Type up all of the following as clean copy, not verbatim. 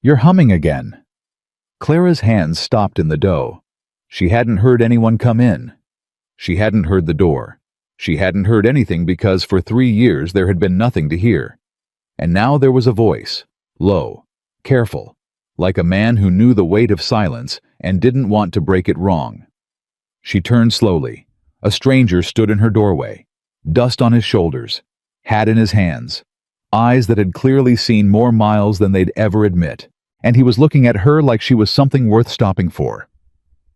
You're humming again." Clara's hands stopped in the dough. She hadn't heard anyone come in. She hadn't heard the door. She hadn't heard anything because for 3 years there had been nothing to hear. And now there was a voice, low, careful, like a man who knew the weight of silence and didn't want to break it wrong. She turned slowly. A stranger stood in her doorway, dust on his shoulders, hat in his hands, eyes that had clearly seen more miles than they'd ever admit, and he was looking at her like she was something worth stopping for.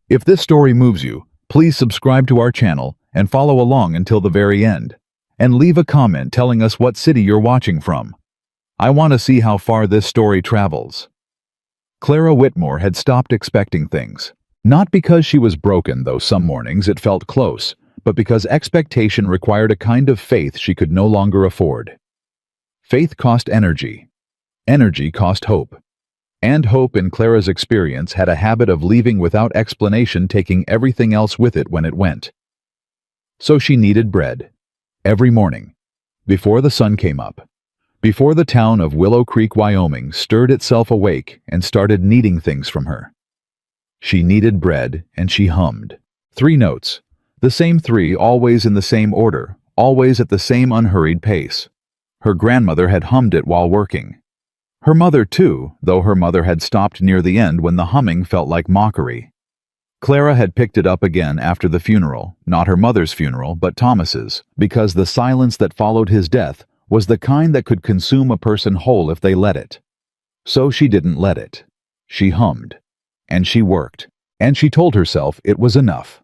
If this story moves you, please subscribe to our channel and follow along until the very end, and leave a comment telling us what city you're watching from. I want to see how far this story travels. Clara Whitmore had stopped expecting things. Not because she was broken, though some mornings it felt close, but because expectation required a kind of faith she could no longer afford. Faith cost energy. Energy cost hope. And hope, in Clara's experience, had a habit of leaving without explanation, taking everything else with it when it went. So she needed bread. Every morning. Before the sun came up. Before the town of Willow Creek, Wyoming, stirred itself awake and started needing things from her. She needed bread, and she hummed. 3 notes. The same 3, always in the same order, always at the same unhurried pace. Her grandmother had hummed it while working. Her mother, too, though her mother had stopped near the end when the humming felt like mockery. Clara had picked it up again after the funeral, not her mother's funeral, but Thomas's, because the silence that followed his death was the kind that could consume a person whole if they let it. So she didn't let it. She hummed. And she worked. And she told herself it was enough.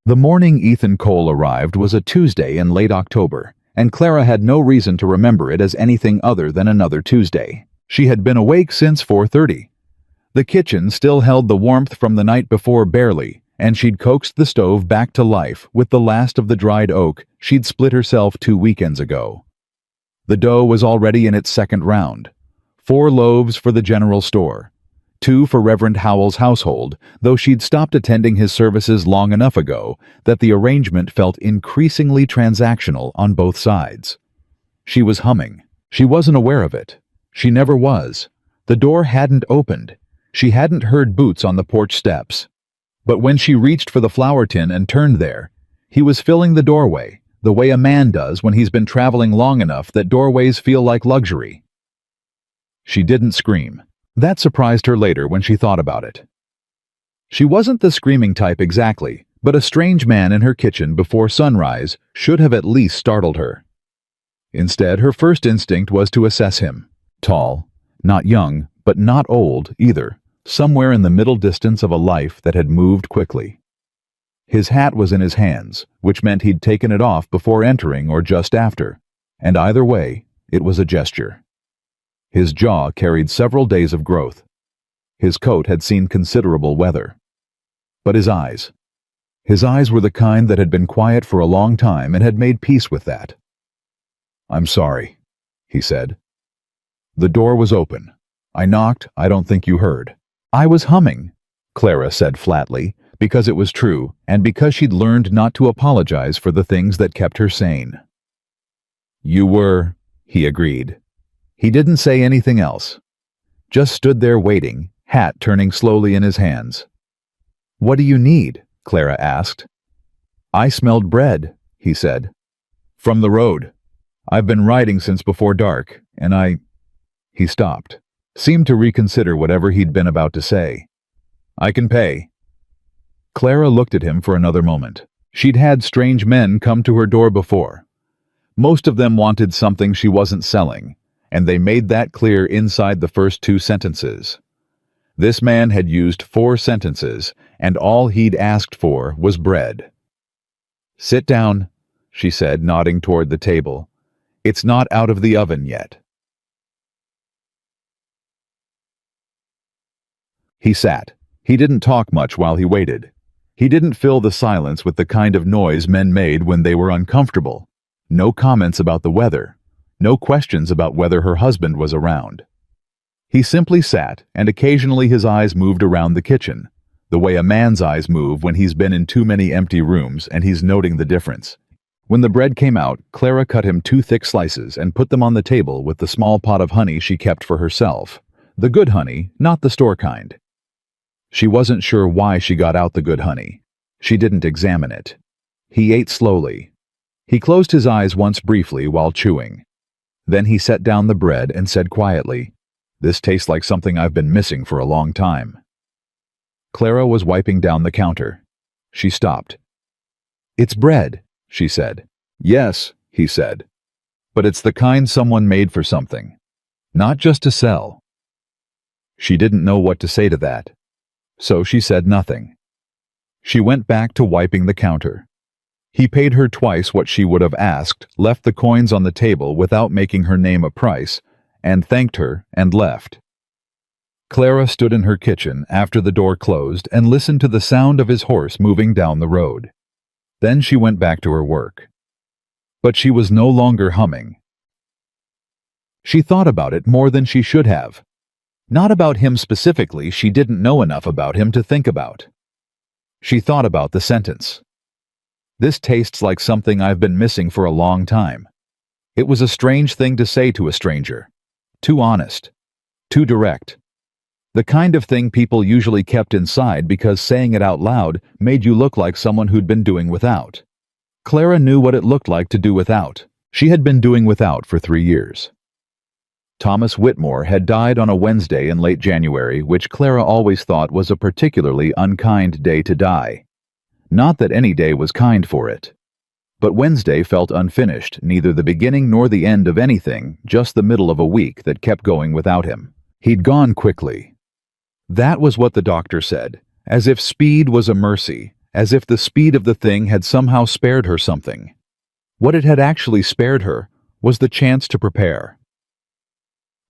The morning Ethan Cole arrived was a Tuesday in late October, and Clara had no reason to remember it as anything other than another Tuesday. She had been awake since 4:30. The kitchen still held the warmth from the night before barely, and she'd coaxed the stove back to life with the last of the dried oak she'd split herself 2 weekends ago. The dough was already in its second round. 4 loaves for the general store. 2 for Reverend Howell's household, though she'd stopped attending his services long enough ago that the arrangement felt increasingly transactional on both sides. She was humming. She wasn't aware of it. She never was. The door hadn't opened. She hadn't heard boots on the porch steps. But when she reached for the flour tin and turned there, he was filling the doorway, the way a man does when he's been traveling long enough that doorways feel like luxury. She didn't scream. That surprised her later when she thought about it. She wasn't the screaming type exactly, but a strange man in her kitchen before sunrise should have at least startled her. Instead, her first instinct was to assess him. Tall, not young, but not old either, somewhere in the middle distance of a life that had moved quickly. His hat was in his hands, which meant he'd taken it off before entering or just after, and either way, it was a gesture. His jaw carried several days of growth. His coat had seen considerable weather. But his eyes were the kind that had been quiet for a long time and had made peace with that. "I'm sorry," he said. "The door was open. I knocked, I don't think you heard." "I was humming," Clara said flatly, because it was true, and because she'd learned not to apologize for the things that kept her sane. "You were," he agreed. He didn't say anything else. Just stood there waiting, hat turning slowly in his hands. "What do you need?" Clara asked. "I smelled bread," he said. "From the road. I've been riding since before dark, and He stopped, seemed to reconsider whatever he'd been about to say. "I can pay." Clara looked at him for another moment. She'd had strange men come to her door before. Most of them wanted something she wasn't selling, and they made that clear inside the first 2 sentences. This man had used 4 sentences, and all he'd asked for was bread. "Sit down," she said, nodding toward the table. "It's not out of the oven yet." He sat. He didn't talk much while he waited. He didn't fill the silence with the kind of noise men made when they were uncomfortable. No comments about the weather. No questions about whether her husband was around. He simply sat, and occasionally his eyes moved around the kitchen, the way a man's eyes move when he's been in too many empty rooms and he's noting the difference. When the bread came out, Clara cut him 2 thick slices and put them on the table with the small pot of honey she kept for herself, The good honey, not the store kind. She wasn't sure why she got out the good honey. She didn't examine it. He ate slowly. He closed his eyes once briefly while chewing. Then he set down the bread and said quietly, "This tastes like something I've been missing for a long time." Clara was wiping down the counter. She stopped. "It's bread," she said. "Yes," he said. "But it's the kind someone made for something. Not just to sell." She didn't know what to say to that. So she said nothing. She went back to wiping the counter. He paid her twice what she would have asked, left the coins on the table without making her name a price, and thanked her and left. Clara stood in her kitchen after the door closed and listened to the sound of his horse moving down the road. Then she went back to her work. But she was no longer humming. She thought about it more than she should have. Not about him specifically, she didn't know enough about him to think about. She thought about the sentence. "This tastes like something I've been missing for a long time." It was a strange thing to say to a stranger. Too honest. Too direct. The kind of thing people usually kept inside because saying it out loud made you look like someone who'd been doing without. Clara knew what it looked like to do without. She had been doing without for 3 years. Thomas Whitmore had died on a Wednesday in late January, which Clara always thought was a particularly unkind day to die. Not that any day was kind for it. But Wednesday felt unfinished, neither the beginning nor the end of anything, just the middle of a week that kept going without him. He'd gone quickly. That was what the doctor said, as if speed was a mercy, as if the speed of the thing had somehow spared her something. What it had actually spared her was the chance to prepare.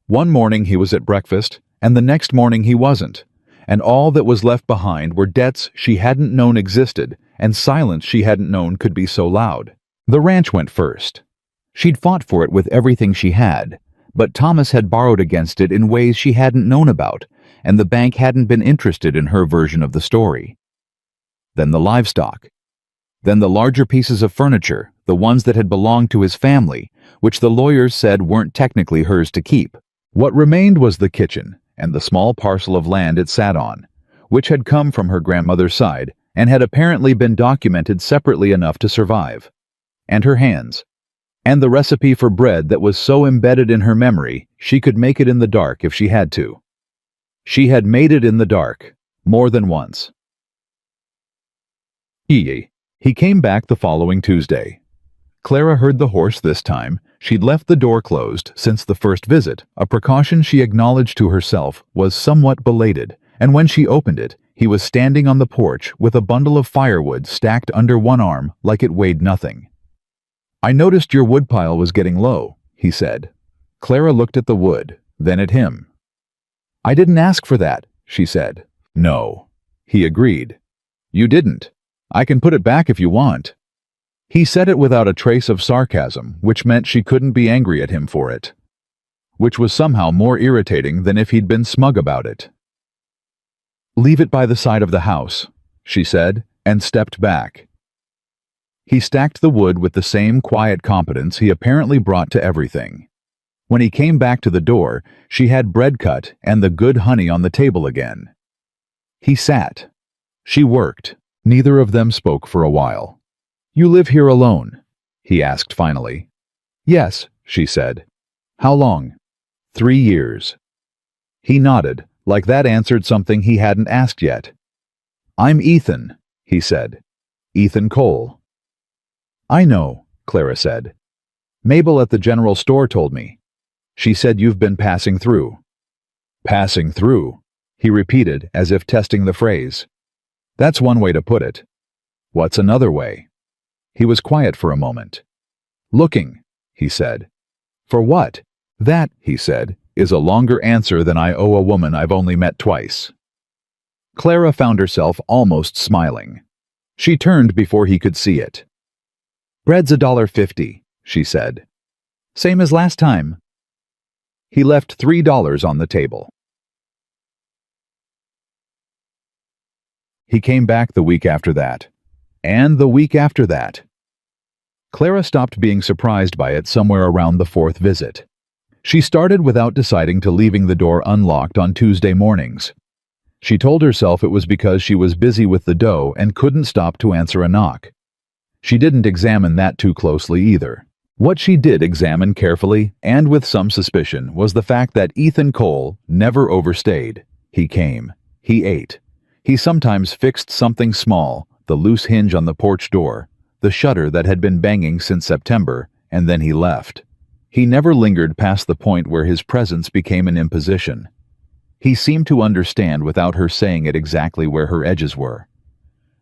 One morning he was at breakfast, and the next morning he wasn't, and all that was left behind were debts she hadn't known existed and silence she hadn't known could be so loud. The ranch went first. She'd fought for it with everything she had, but Thomas had borrowed against it in ways she hadn't known about, and the bank hadn't been interested in her version of the story. Then the livestock. Then the larger pieces of furniture, the ones that had belonged to his family, which the lawyers said weren't technically hers to keep. What remained was the kitchen and the small parcel of land it sat on, which had come from her grandmother's side and had apparently been documented separately enough to survive. And her hands. And the recipe for bread that was so embedded in her memory she could make it in the dark if she had to. She had made it in the dark, more than once. He came back the following Tuesday. Clara heard the horse this time. She'd left the door closed since the first visit, a precaution she acknowledged to herself was somewhat belated, and when she opened it, he was standing on the porch with a bundle of firewood stacked under one arm like it weighed nothing. "I noticed your woodpile was getting low," he said. Clara looked at the wood, then at him. "I didn't ask for that," she said. "No," he agreed. "You didn't. I can put it back if you want." He said it without a trace of sarcasm, which meant she couldn't be angry at him for it. Which was somehow more irritating than if he'd been smug about it. "Leave it by the side of the house," she said, and stepped back. He stacked the wood with the same quiet competence he apparently brought to everything. When he came back to the door, she had bread cut and the good honey on the table again. He sat. She worked. Neither of them spoke for a while. "You live here alone?" he asked finally. "Yes," she said. "How long?" 3 years. He nodded, like that answered something he hadn't asked yet. "I'm Ethan," he said. "Ethan Cole." "I know," Clara said. "Mabel at the general store told me. She said you've been passing through." "Passing through," he repeated as if testing the phrase. "That's one way to put it. What's another way?" He was quiet for a moment. "Looking," he said. "For what?" "That," he said, "is a longer answer than I owe a woman I've only met twice." Clara found herself almost smiling. She turned before he could see it. "Bread's $1.50, she said. "Same as last time." He left $3 on the table. He came back the week after that. And the week after that. Clara stopped being surprised by it somewhere around the 4th visit. She started without deciding to leaving the door unlocked on Tuesday mornings. She told herself it was because she was busy with the dough and couldn't stop to answer a knock. She didn't examine that too closely either. What she did examine carefully and with some suspicion was the fact that Ethan Cole never overstayed. He came. He ate. He sometimes fixed something small, the loose hinge on the porch door, the shutter that had been banging since September, and then he left. He never lingered past the point where his presence became an imposition. He seemed to understand without her saying it exactly where her edges were.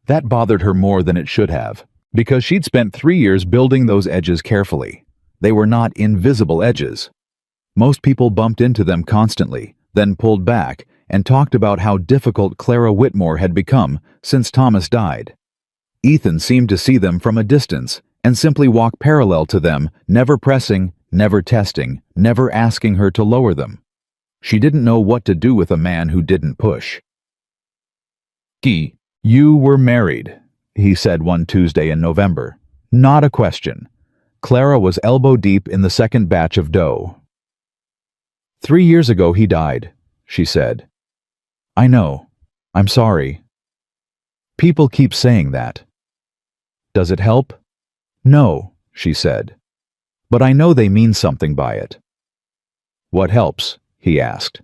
That bothered her more than it should have, because she'd spent 3 years building those edges carefully. They were not invisible edges. Most people bumped into them constantly, then pulled back, and talked about how difficult Clara Whitmore had become since Thomas died. Ethan seemed to see them from a distance and simply walk parallel to them, never pressing, never testing, never asking her to lower them. She didn't know what to do with a man who didn't push. "You were married," he said one Tuesday in November. Not a question. Clara was elbow deep in the second batch of dough. "3 years ago he died," she said. "I know. I'm sorry." "People keep saying that." "Does it help?" "No," she said. "But I know they mean something by it." "What helps?" he asked.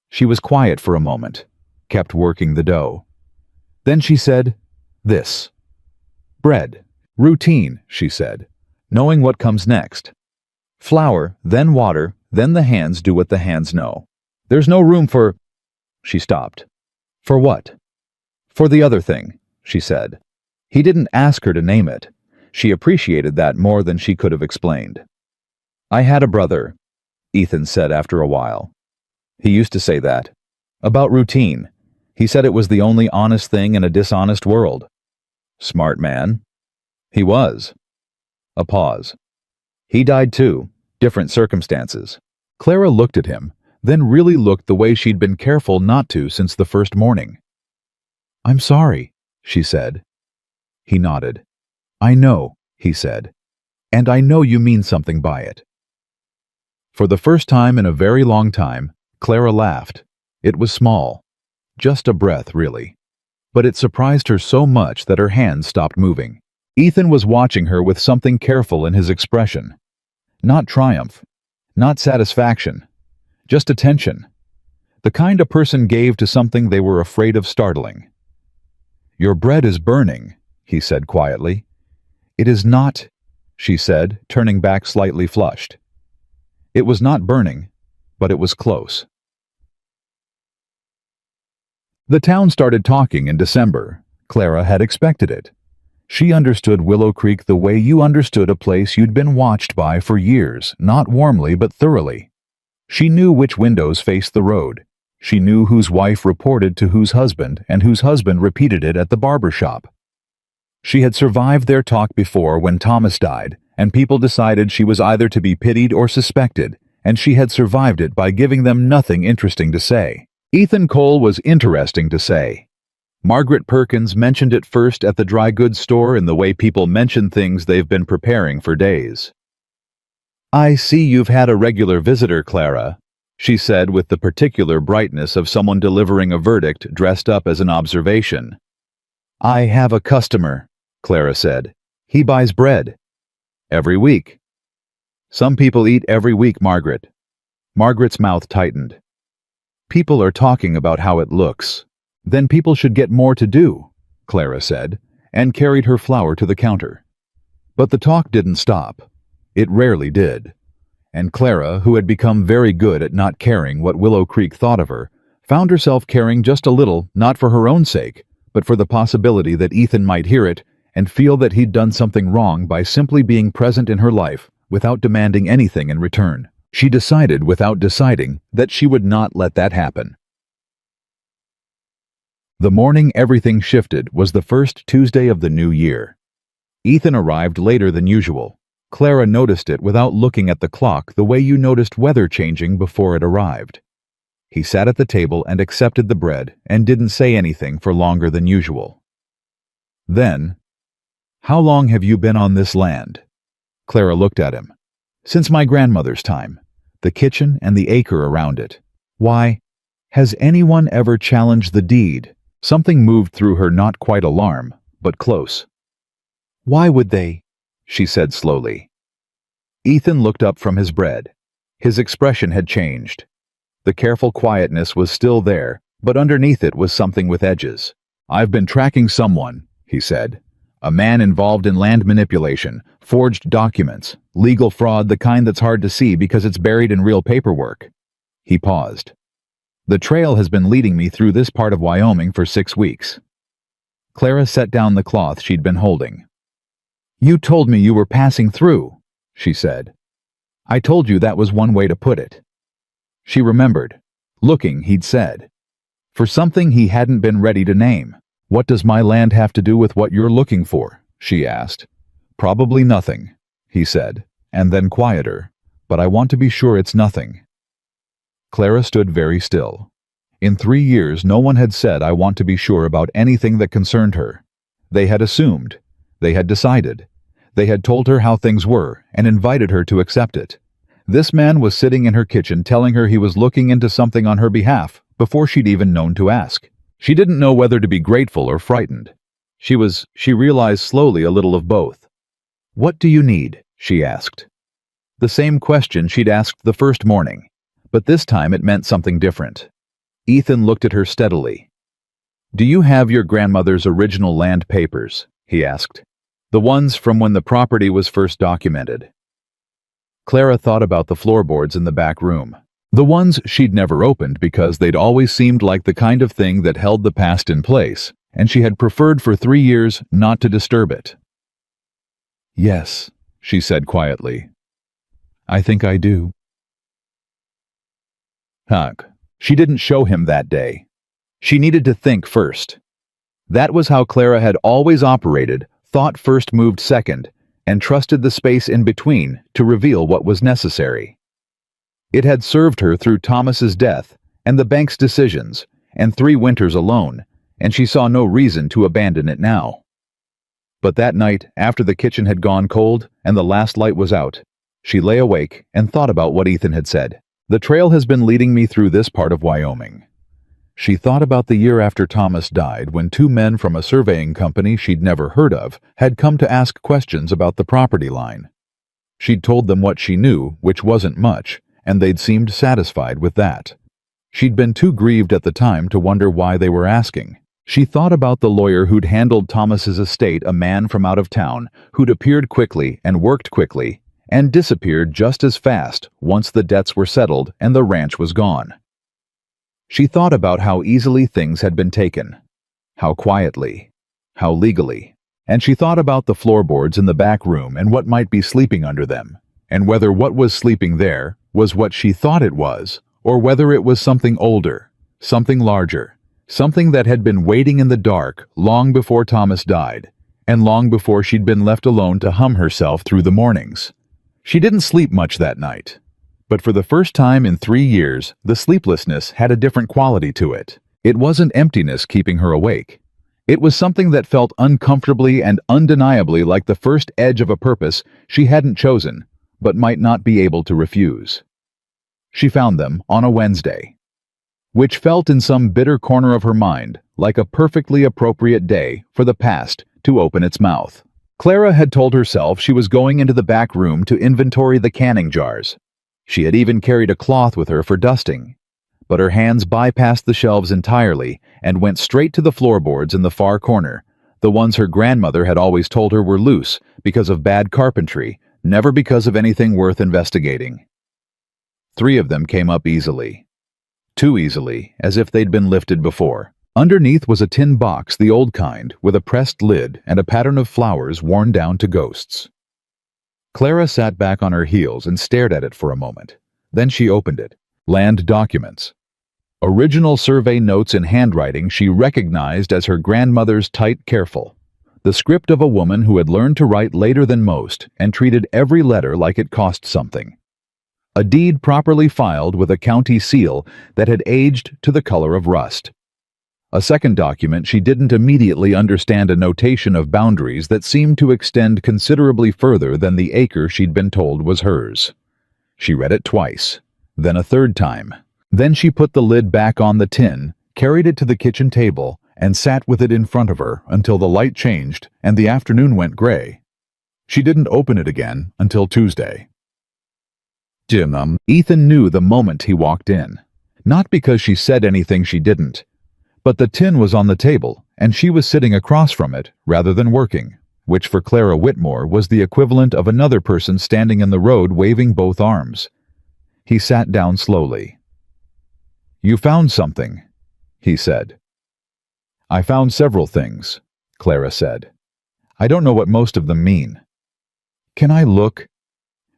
She was quiet for a moment, kept working the dough. Then she said, "This. Bread. Routine," she said, knowing what comes next. Flour, then water, then the hands do what the hands know. There's no room for... She stopped. "For what?" "For the other thing," she said. He didn't ask her to name it. She appreciated that more than she could have explained. "I had a brother," Ethan said after a while. He used to say that. About routine. He said it was the only honest thing in a dishonest world. Smart man. He was. A pause. "He died too. Different circumstances." Clara looked at him, then really looked the way she'd been careful not to since the first morning. "I'm sorry," she said. He nodded. "I know," he said. "And I know you mean something by it." For the first time in a very long time, Clara laughed. It was small. Just a breath, really. But it surprised her so much that her hands stopped moving. Ethan was watching her with something careful in his expression. Not triumph. Not satisfaction. Just attention. The kind a person gave to something they were afraid of startling. "Your bread is burning," he said quietly. "It is not," she said, turning back slightly flushed. It was not burning, but it was close. The town started talking in December. Clara had expected it. She understood Willow Creek the way you understood a place you'd been watched by for years, not warmly but thoroughly. She knew which windows faced the road. She knew whose wife reported to whose husband and whose husband repeated it at the barber shop. She had survived their talk before when Thomas died, and people decided she was either to be pitied or suspected, and she had survived it by giving them nothing interesting to say. Ethan Cole was interesting to say. Margaret Perkins mentioned it first at the dry goods store in the way people mention things they've been preparing for days. "I see you've had a regular visitor, Clara," she said with the particular brightness of someone delivering a verdict dressed up as an observation. "I have a customer," Clara said. "He buys bread." "Every week." "Some people eat every week, Margaret." Margaret's mouth tightened. "People are talking about how it looks. Then people should get more to do," Clara said, and carried her flour to the counter. But the talk didn't stop. It rarely did. And Clara, who had become very good at not caring what Willow Creek thought of her, found herself caring just a little, not for her own sake, but for the possibility that Ethan might hear it and feel that he'd done something wrong by simply being present in her life without demanding anything in return. She decided without deciding that she would not let that happen. The morning everything shifted was the first Tuesday of the new year. Ethan arrived later than usual. Clara noticed it without looking at the clock the way you noticed weather changing before it arrived. He sat at the table and accepted the bread and didn't say anything for longer than usual. Then, "How long have you been on this land?" Clara looked at him. "Since my grandmother's time. the kitchen and the acre around it. Why, has anyone ever challenged the deed? Something moved through her, not quite alarm, but close. Why would they? She said slowly. Ethan looked up from his bread. His expression had changed. The careful quietness was still there, but underneath it was something with edges. I've been tracking someone, he said. A man involved in land manipulation, forged documents, legal fraud, the kind that's hard to see because it's buried in real paperwork. He paused. The trail has been leading me through this part of Wyoming for 6 weeks. Clara set down the cloth she'd been holding. You told me you were passing through, she said. I told you that was one way to put it. She remembered. Looking, he'd said. For something he hadn't been ready to name. What does my land have to do with what you're looking for? She asked. Probably nothing, he said, and then quieter. But I want to be sure it's nothing. Clara stood very still. In 3 years, no one had said I want to be sure about anything that concerned her. They had assumed. They had decided. They had told her how things were and invited her to accept it. This man was sitting in her kitchen telling her he was looking into something on her behalf before she'd even known to ask. She didn't know whether to be grateful or frightened. She realized slowly a little of both. What do you need? She asked. The same question she'd asked the first morning, but this time it meant something different. Ethan looked at her steadily. Do you have your grandmother's original land papers? He asked. The ones from when the property was first documented. Clara thought about the floorboards in the back room. The ones she'd never opened because they'd always seemed like the kind of thing that held the past in place, and she had preferred for 3 years not to disturb it. Yes, she said quietly. I think I do. Huck. She didn't show him that day. She needed to think first. That was how Clara had always operated. Thought first, moved second, and trusted the space in between to reveal what was necessary. It had served her through Thomas's death and the bank's decisions and 3 winters alone, and she saw no reason to abandon it now. But that night, after the kitchen had gone cold and the last light was out, she lay awake and thought about what Ethan had said. The trail has been leading me through this part of Wyoming. She thought about the year after Thomas died, when 2 men from a surveying company she'd never heard of had come to ask questions about the property line. She'd told them what she knew, which wasn't much, and they'd seemed satisfied with that. She'd been too grieved at the time to wonder why they were asking. She thought about the lawyer who'd handled Thomas's estate, a man from out of town, who'd appeared quickly and worked quickly, and disappeared just as fast once the debts were settled and the ranch was gone. She thought about how easily things had been taken, how quietly, how legally, and she thought about the floorboards in the back room and what might be sleeping under them, and whether what was sleeping there was what she thought it was, or whether it was something older, something larger, something that had been waiting in the dark long before Thomas died, and long before she'd been left alone to hum herself through the mornings. She didn't sleep much that night. But for the first time in 3 years, the sleeplessness had a different quality to it. It wasn't emptiness keeping her awake. It was something that felt uncomfortably and undeniably like the first edge of a purpose she hadn't chosen, but might not be able to refuse. She found them on a Wednesday, which felt in some bitter corner of her mind like a perfectly appropriate day for the past to open its mouth. Clara had told herself she was going into the back room to inventory the canning jars. She had even carried a cloth with her for dusting, but her hands bypassed the shelves entirely and went straight to the floorboards in the far corner, the ones her grandmother had always told her were loose because of bad carpentry, never because of anything worth investigating. 3 of them came up easily. Too easily, as if they'd been lifted before. Underneath was a tin box, the old kind, with a pressed lid and a pattern of flowers worn down to ghosts. Clara sat back on her heels and stared at it for a moment. Then she opened it. Land documents. Original survey notes in handwriting she recognized as her grandmother's tight, careful. The script of a woman who had learned to write later than most and treated every letter like it cost something. A deed properly filed with a county seal that had aged to the color of rust. A second document she didn't immediately understand, a notation of boundaries that seemed to extend considerably further than the acre she'd been told was hers. She read it twice. then a third time. Then she put the lid back on the tin, carried it to the kitchen table, and sat with it in front of her until the light changed and the afternoon went gray. She didn't open it again until Tuesday. Ethan knew the moment he walked in. Not because she said anything she didn't, but the tin was on the table, and she was sitting across from it rather than working, which for Clara Whitmore was the equivalent of another person standing in the road waving both arms. He sat down slowly. "You found something," he said. "I found several things," Clara said. "I don't know what most of them mean." "Can I look?"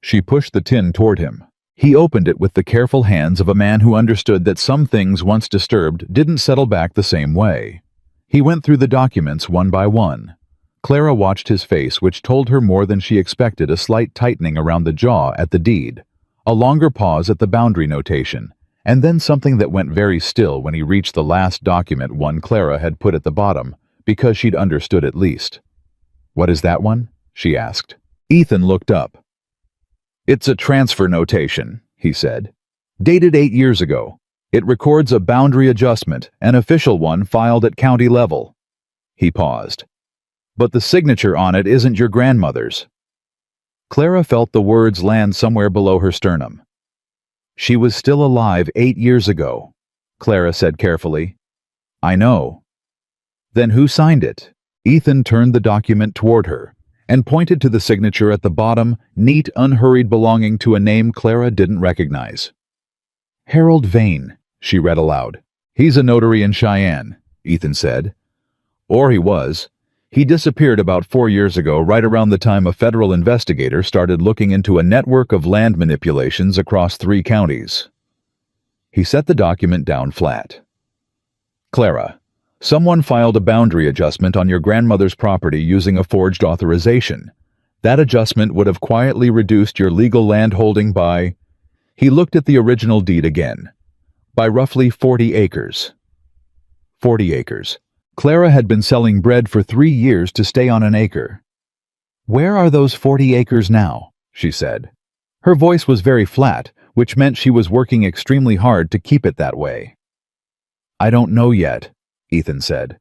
She pushed the tin toward him. He opened it with the careful hands of a man who understood that some things once disturbed didn't settle back the same way. He went through the documents one by one. Clara watched his face, which told her more than she expected: a slight tightening around the jaw at the deed, a longer pause at the boundary notation, and then something that went very still when he reached the last document, one Clara had put at the bottom, because she'd understood at least. "What is that one?" she asked. Ethan looked up. "It's a transfer notation," he said. "Dated 8 years ago. It records a boundary adjustment, an official one filed at county level." He paused. "But the signature on it isn't your grandmother's." Clara felt the words land somewhere below her sternum. "She was still alive 8 years ago," Clara said carefully. "I know." "Then who signed it?" Ethan turned the document toward her and pointed to the signature at the bottom, neat, unhurried, belonging to a name Clara didn't recognize. "Harold Vane," she read aloud. "He's a notary in Cheyenne," Ethan said. "Or he was. He disappeared about 4 years ago, right around the time a federal investigator started looking into a network of land manipulations across 3 counties. He set the document down flat. "Clara, someone filed a boundary adjustment on your grandmother's property using a forged authorization. That adjustment would have quietly reduced your legal land holding by—" He looked at the original deed again. "By roughly 40 acres. 40 acres. Clara had been selling bread for 3 years to stay on an acre. "Where are those 40 acres now?" she said. Her voice was very flat, which meant she was working extremely hard to keep it that way. "I don't know yet," Ethan said.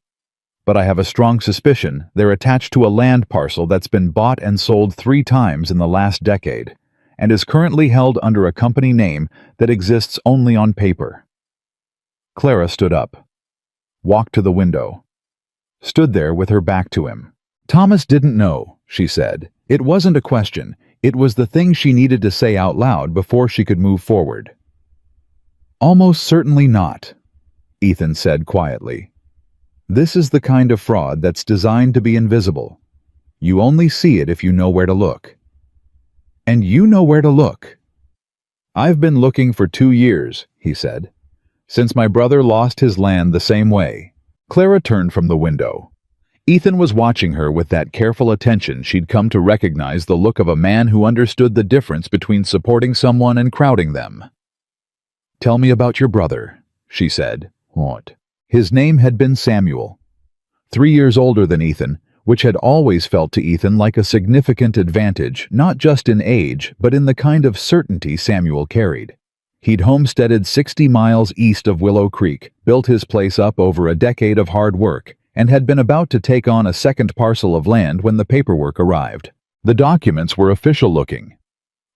"But I have a strong suspicion they're attached to a land parcel that's been bought and sold 3 times in the last decade, and is currently held under a company name that exists only on paper." Clara stood up, walked to the window, stood there with her back to him. "Thomas didn't know," she said. It wasn't a question. It was the thing she needed to say out loud before she could move forward. "Almost certainly not," Ethan said quietly. "This is the kind of fraud that's designed to be invisible. You only see it if you know where to look. And you know where to look." "I've been looking for 2 years," he said, "since my brother lost his land the same way." Clara turned from the window. Ethan was watching her with that careful attention she'd come to recognize, the look of a man who understood the difference between supporting someone and crowding them. "Tell me about your brother," she said. "What?" His name had been Samuel. 3 years older than Ethan, which had always felt to Ethan like a significant advantage, not just in age, but in the kind of certainty Samuel carried. He'd homesteaded 60 miles east of Willow Creek, built his place up over a decade of hard work, and had been about to take on a second parcel of land when the paperwork arrived. The documents were official-looking.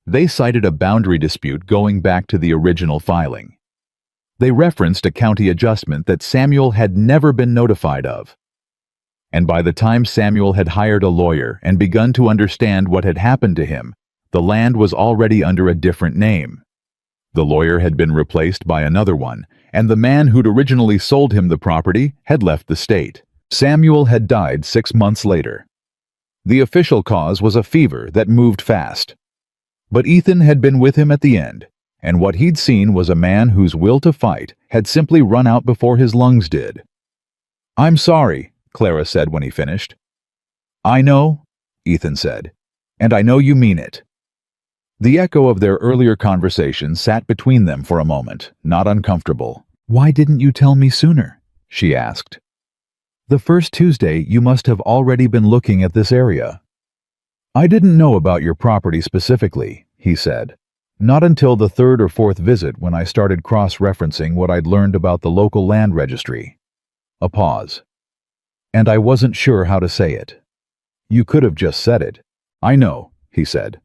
They cited a boundary dispute going back to the original filing. They referenced a county adjustment that Samuel had never been notified of. And by the time Samuel had hired a lawyer and begun to understand what had happened to him, the land was already under a different name. The lawyer had been replaced by another one, and the man who'd originally sold him the property had left the state. Samuel had died 6 months later. The official cause was a fever that moved fast. But Ethan had been with him at the end, and what he'd seen was a man whose will to fight had simply run out before his lungs did. "I'm sorry," Clara said when he finished. "I know," Ethan said, "and I know you mean it." The echo of their earlier conversation sat between them for a moment, not uncomfortable. "Why didn't you tell me sooner?" she asked. "The first Tuesday you must have already been looking at this area." "I didn't know about your property specifically," he said. Not until the third or fourth visit when I started cross-referencing what I'd learned about the local land registry. A pause. And I wasn't sure how to say it. You could have just said it. I know, he said.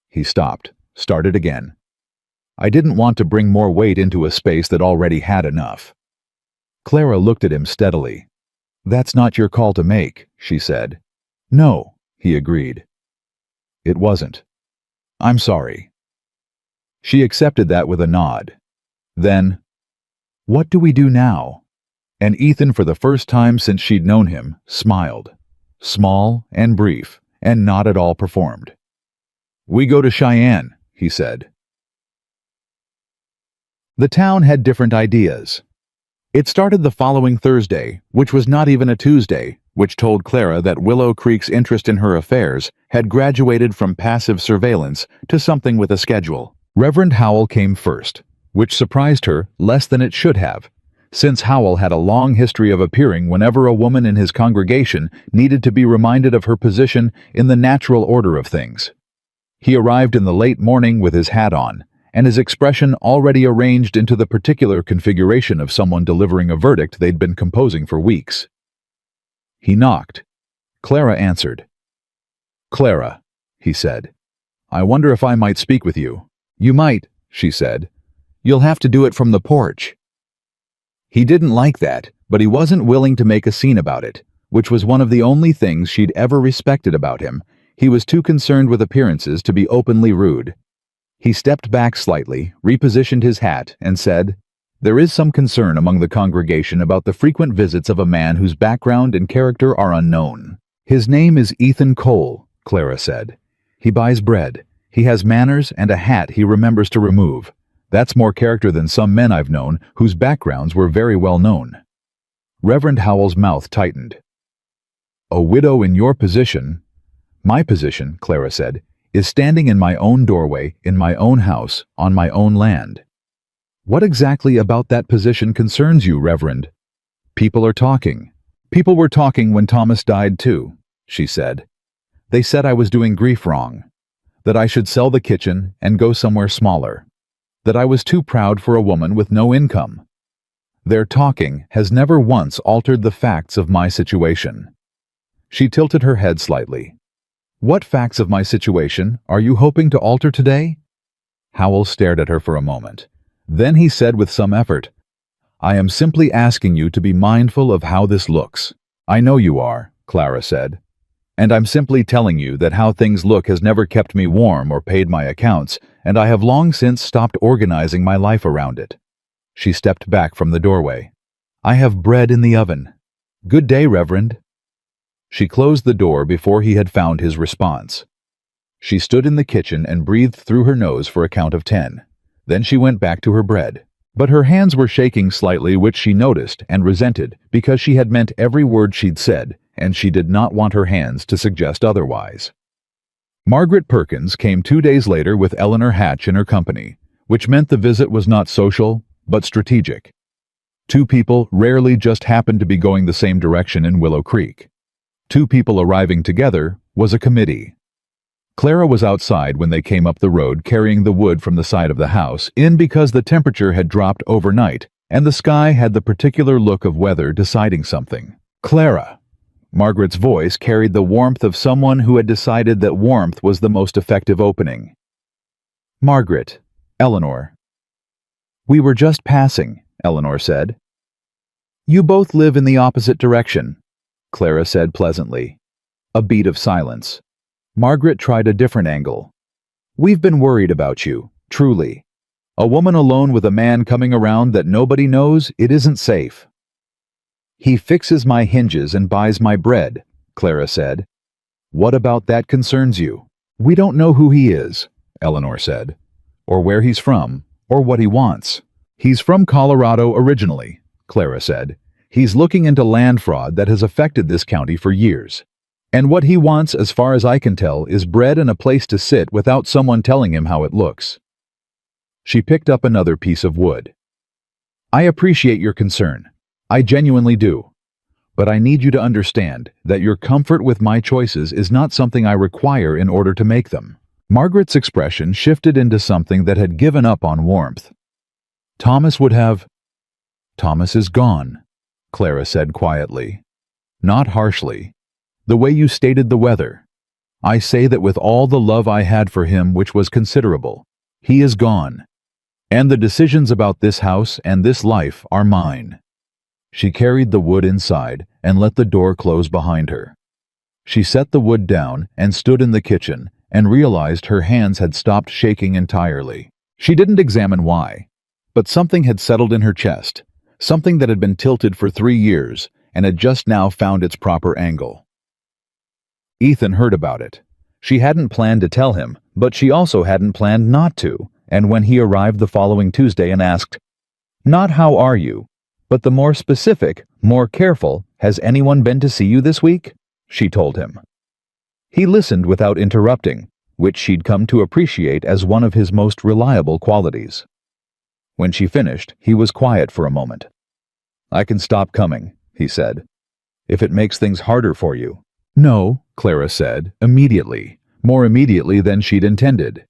He stopped, started again. I didn't want to bring more weight into a space that already had enough. Clara looked at him steadily. That's not your call to make, she said. No, he agreed. It wasn't. I'm sorry. She accepted that with a nod. Then, what do we do now? And Ethan, for the first time since she'd known him, smiled. Small and brief, and not at all performed. We go to Cheyenne, he said. The town had different ideas. It started the following Thursday, which was not even a Tuesday, which told Clara that Willow Creek's interest in her affairs had graduated from passive surveillance to something with a schedule. Reverend Howell came first, which surprised her less than it should have, since Howell had a long history of appearing whenever a woman in his congregation needed to be reminded of her position in the natural order of things. He arrived in the late morning with his hat on, and his expression already arranged into the particular configuration of someone delivering a verdict they'd been composing for weeks. He knocked. Clara answered. Clara, he said. I wonder if I might speak with you. You might, she said. You'll have to do it from the porch. He didn't like that, but he wasn't willing to make a scene about it, which was one of the only things she'd ever respected about him. He was too concerned with appearances to be openly rude. He stepped back slightly, repositioned his hat, and said, There is some concern among the congregation about the frequent visits of a man whose background and character are unknown. His name is Ethan Cole, Clara said. He buys bread. He has manners and a hat he remembers to remove. That's more character than some men I've known whose backgrounds were very well known. Reverend Howell's mouth tightened. A widow in your position, my position, Clara said, is standing in my own doorway, in my own house, on my own land. What exactly about that position concerns you, Reverend? People are talking. People were talking when Thomas died too, she said. They said I was doing grief wrong, that I should sell the kitchen and go somewhere smaller, that I was too proud for a woman with no income. Their talking has never once altered the facts of my situation. She tilted her head slightly. What facts of my situation are you hoping to alter today? Howell stared at her for a moment. Then he said with some effort, I am simply asking you to be mindful of how this looks. I know you are, Clara said. And I'm simply telling you that how things look has never kept me warm or paid my accounts, and I have long since stopped organizing my life around it. She stepped back from the doorway. I have bread in the oven. Good day, Reverend. She closed the door before he had found his response. She stood in the kitchen and breathed through her nose for a count of 10. Then she went back to her bread. But her hands were shaking slightly, which she noticed and resented because she had meant every word she'd said, and she did not want her hands to suggest otherwise. Margaret Perkins came 2 days later with Eleanor Hatch in her company, which meant the visit was not social, but strategic. Two people rarely just happened to be going the same direction in Willow Creek. Two people arriving together was a committee. Clara was outside when they came up the road carrying the wood from the side of the house in because the temperature had dropped overnight and the sky had the particular look of weather deciding something. Clara. Margaret's voice carried the warmth of someone who had decided that warmth was the most effective opening. Margaret. Eleanor. We were just passing, Eleanor said. You both live in the opposite direction, Clara said pleasantly. A beat of silence. Margaret tried a different angle. We've been worried about you, truly. A woman alone with a man coming around that nobody knows, it isn't safe. He fixes my hinges and buys my bread, Clara said. What about that concerns you? We don't know who he is, Eleanor said, or where he's from, or what he wants. He's from Colorado originally, Clara said. He's looking into land fraud that has affected this county for years. And what he wants, as far as I can tell, is bread and a place to sit without someone telling him how it looks. She picked up another piece of wood. I appreciate your concern. I genuinely do. But I need you to understand that your comfort with my choices is not something I require in order to make them. Margaret's expression shifted into something that had given up on warmth. Thomas would have... Thomas is gone, Clara said quietly. Not harshly. The way you stated the weather. I say that with all the love I had for him, which was considerable, he is gone. And the decisions about this house and this life are mine. She carried the wood inside and let the door close behind her. She set the wood down and stood in the kitchen and realized her hands had stopped shaking entirely. She didn't examine why, but something had settled in her chest, something that had been tilted for 3 years and had just now found its proper angle. Ethan heard about it. She hadn't planned to tell him, but she also hadn't planned not to, and when he arrived the following Tuesday and asked, "Not how are you, but the more specific, more careful, has anyone been to see you this week?" she told him. He listened without interrupting, which she'd come to appreciate as one of his most reliable qualities. When she finished, he was quiet for a moment. "I can stop coming," he said, "if it makes things harder for you." "No," Clara said, immediately, more immediately than she'd intended.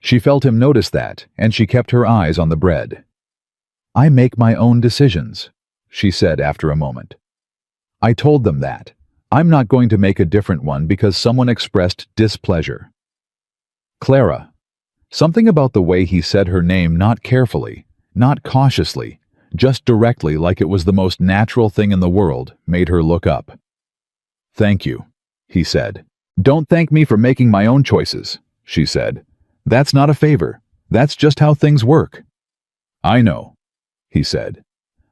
She felt him notice that, and she kept her eyes on the bread. "I make my own decisions," she said after a moment. "I told them that. I'm not going to make a different one because someone expressed displeasure." Clara. Something about the way he said her name, not carefully, not cautiously, just directly like it was the most natural thing in the world, made her look up. "Thank you," he said. "Don't thank me for making my own choices," she said. "That's not a favor. That's just how things work." "I know," he said.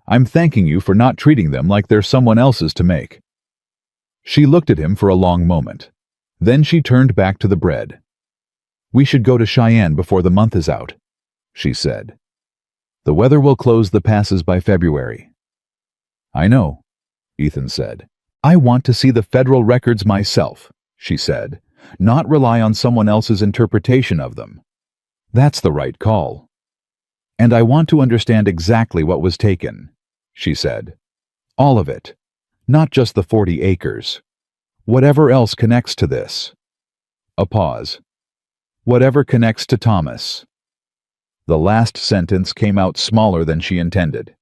"I'm thanking you for not treating them like they're someone else's to make." She looked at him for a long moment. Then she turned back to the bread. "We should go to Cheyenne before the month is out," she said. "The weather will close the passes by February." "I know," Ethan said. "I want to see the federal records myself," she said, "not rely on someone else's interpretation of them. That's the right call. And I want to understand exactly what was taken," she said. "All of it. Not just the 40 acres. Whatever else connects to this." A pause. "Whatever connects to Thomas." The last sentence came out smaller than she intended.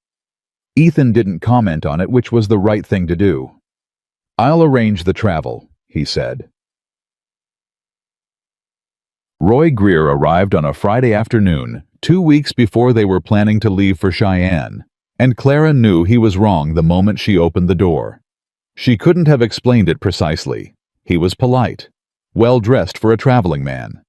Ethan didn't comment on it, which was the right thing to do. "I'll arrange the travel," he said. Roy Greer arrived on a Friday afternoon, 2 weeks before they were planning to leave for Cheyenne, and Clara knew he was wrong the moment she opened the door. She couldn't have explained it precisely. He was polite, well-dressed for a traveling man.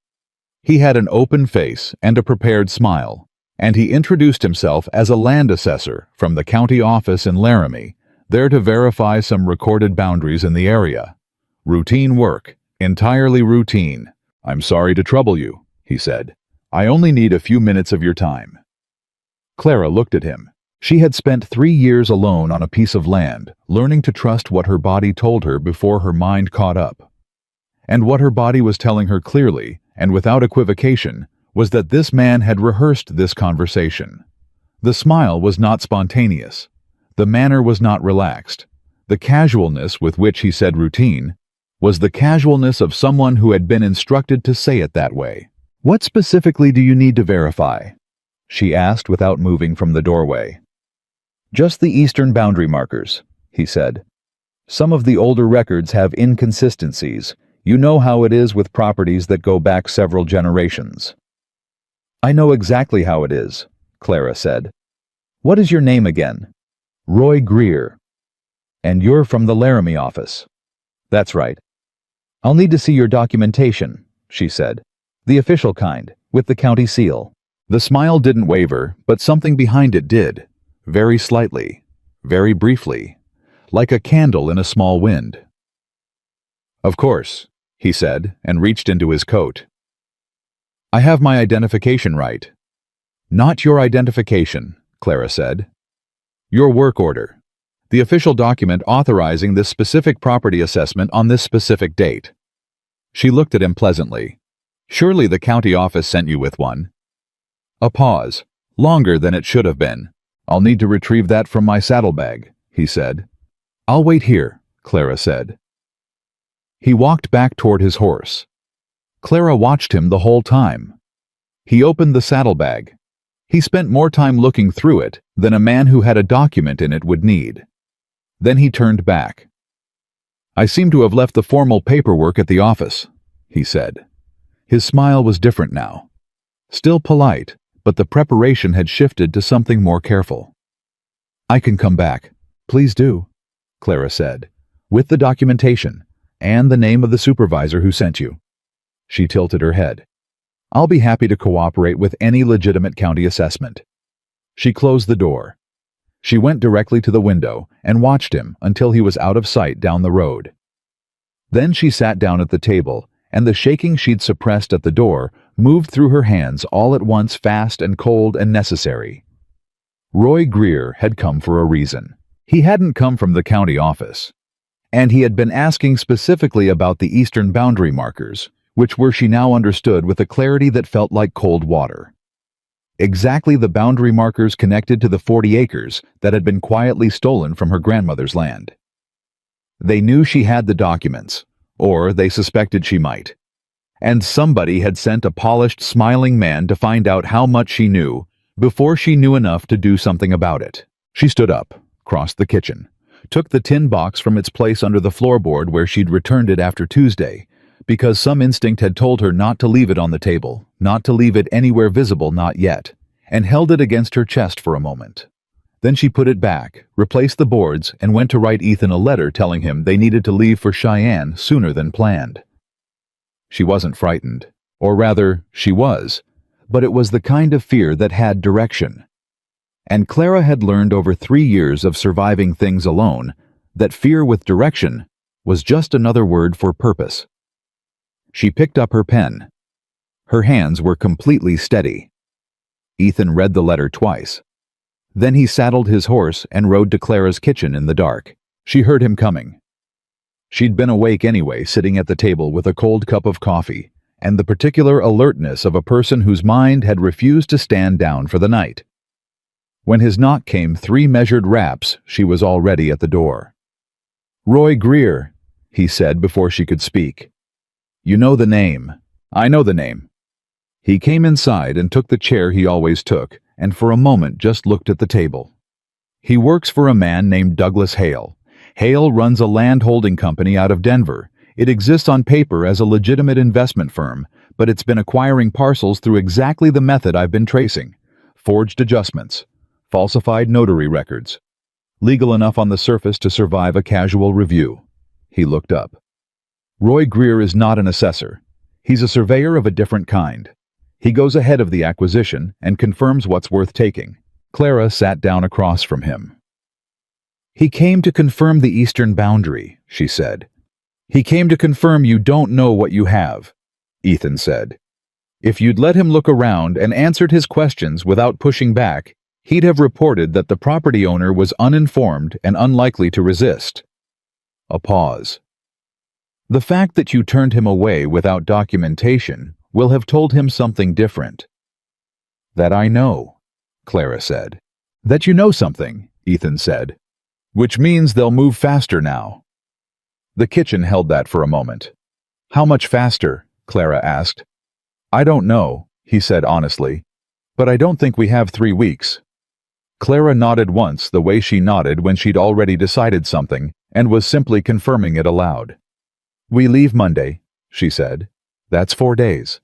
He had an open face and a prepared smile, and he introduced himself as a land assessor from the county office in Laramie, there to verify some recorded boundaries in the area. Routine work, entirely routine. "I'm sorry to trouble you," he said. "I only need a few minutes of your time." Clara looked at him. She had spent 3 years alone on a piece of land, learning to trust what her body told her before her mind caught up. And what her body was telling her clearly, and without equivocation, was that this man had rehearsed this conversation. The smile was not spontaneous. The manner was not relaxed. The casualness with which he said routine was the casualness of someone who had been instructed to say it that way. "What specifically do you need to verify?" she asked without moving from the doorway. "Just the eastern boundary markers," he said. "Some of the older records have inconsistencies. You know how it is with properties that go back several generations." "I know exactly how it is," Clara said. "What is your name again?" "Roy Greer." "And you're from the Laramie office?" "That's right." "I'll need to see your documentation," she said. "The official kind, with the county seal." The smile didn't waver, but something behind it did. Very slightly, very briefly, like a candle in a small wind. "Of course," he said, and reached into his coat. "I have my identification right." "Not your identification," Clara said. "Your work order. The official document authorizing this specific property assessment on this specific date." She looked at him pleasantly. "Surely the county office sent you with one." A pause, longer than it should have been. "I'll need to retrieve that from my saddlebag," he said. "I'll wait here," Clara said. He walked back toward his horse. Clara watched him the whole time. He opened the saddlebag. He spent more time looking through it than a man who had a document in it would need. Then he turned back. "I seem to have left the formal paperwork at the office," he said. His smile was different now. Still polite, but the preparation had shifted to something more careful. "I can come back. Please do," Clara said, "with the documentation and the name of the supervisor who sent you." She tilted her head. "I'll be happy to cooperate with any legitimate county assessment." She closed the door. She went directly to the window and watched him until he was out of sight down the road. Then she sat down at the table, and the shaking she'd suppressed at the door moved through her hands all at once, fast and cold and necessary. Roy Greer had come for a reason. He hadn't come from the county office. And he had been asking specifically about the eastern boundary markers, which were, she now understood with a clarity that felt like cold water. Exactly the boundary markers connected to the 40 acres that had been quietly stolen from her grandmother's land. They knew she had the documents, or they suspected she might. And somebody had sent a polished, smiling man to find out how much she knew before she knew enough to do something about it. She stood up, crossed the kitchen, took the tin box from its place under the floorboard where she'd returned it after Tuesday, because some instinct had told her not to leave it on the table, not to leave it anywhere visible, not yet, and held it against her chest for a moment. Then she put it back, replaced the boards, and went to write Ethan a letter telling him they needed to leave for Cheyenne sooner than planned. She wasn't frightened, or rather, she was, but it was the kind of fear that had direction. And Clara had learned over 3 years of surviving things alone that fear with direction was just another word for purpose. She picked up her pen. Her hands were completely steady. Ethan read the letter twice. Then he saddled his horse and rode to Clara's kitchen in the dark. She heard him coming. She'd been awake anyway, sitting at the table with a cold cup of coffee, and the particular alertness of a person whose mind had refused to stand down for the night. When his knock came 3 measured raps, she was already at the door. "Roy Greer," he said before she could speak. "You know the name." "I know the name." He came inside and took the chair he always took, and for a moment just looked at the table. "He works for a man named Douglas Hale. Hale runs a land holding company out of Denver. It exists on paper as a legitimate investment firm, but it's been acquiring parcels through exactly the method I've been tracing. Forged adjustments, falsified notary records. Legal enough on the surface to survive a casual review." He looked up. "Roy Greer is not an assessor. He's a surveyor of a different kind. He goes ahead of the acquisition and confirms what's worth taking." Clara sat down across from him. "He came to confirm the eastern boundary," she said. "He came to confirm you don't know what you have," Ethan said. "If you'd let him look around and answered his questions without pushing back, he'd have reported that the property owner was uninformed and unlikely to resist." A pause. "The fact that you turned him away without documentation will have told him something different." "That I know," Clara said. "That you know something," Ethan said. "Which means they'll move faster now." The kitchen held that for a moment. "How much faster?" Clara asked. "I don't know," he said honestly, "but I don't think we have 3 weeks." Clara nodded once the way she nodded when she'd already decided something and was simply confirming it aloud. "We leave Monday," she said. "That's 4 days."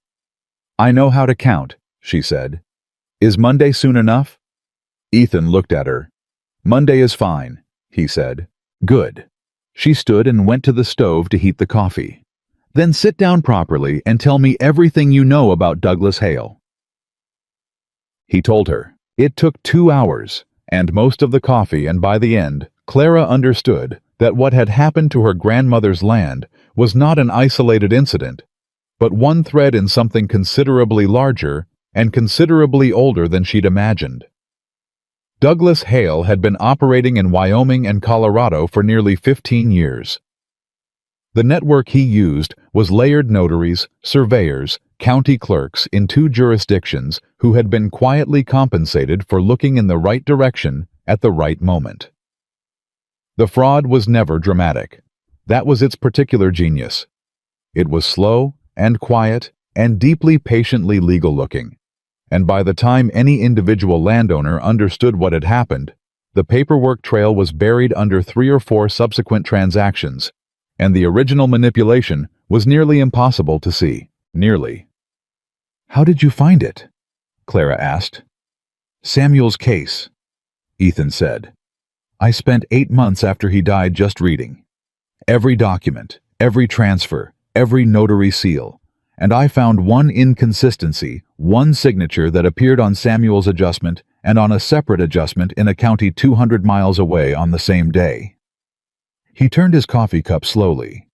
"I know how to count," she said. "Is Monday soon enough?" Ethan looked at her. "Monday is fine," he said. "Good." She stood and went to the stove to heat the coffee. "Then sit down properly and tell me everything you know about Douglas Hale." He told her. It took 2 hours, and most of the coffee, and by the end, Clara understood that what had happened to her grandmother's land was not an isolated incident, but one thread in something considerably larger and considerably older than she'd imagined. Douglas Hale had been operating in Wyoming and Colorado for nearly 15 years. The network he used was layered notaries, surveyors, county clerks in 2 jurisdictions who had been quietly compensated for looking in the right direction at the right moment. The fraud was never dramatic. That was its particular genius. It was slow and quiet and deeply patiently legal-looking. And by the time any individual landowner understood what had happened, the paperwork trail was buried under 3 or 4 subsequent transactions, and the original manipulation was nearly impossible to see. Nearly. "How did you find it?" Clara asked. "Samuel's case," Ethan said. "I spent 8 months after he died just reading. Every document, every transfer, every notary seal, and I found one inconsistency, one signature that appeared on Samuel's adjustment and on a separate adjustment in a county 200 miles away on the same day." He turned his coffee cup slowly.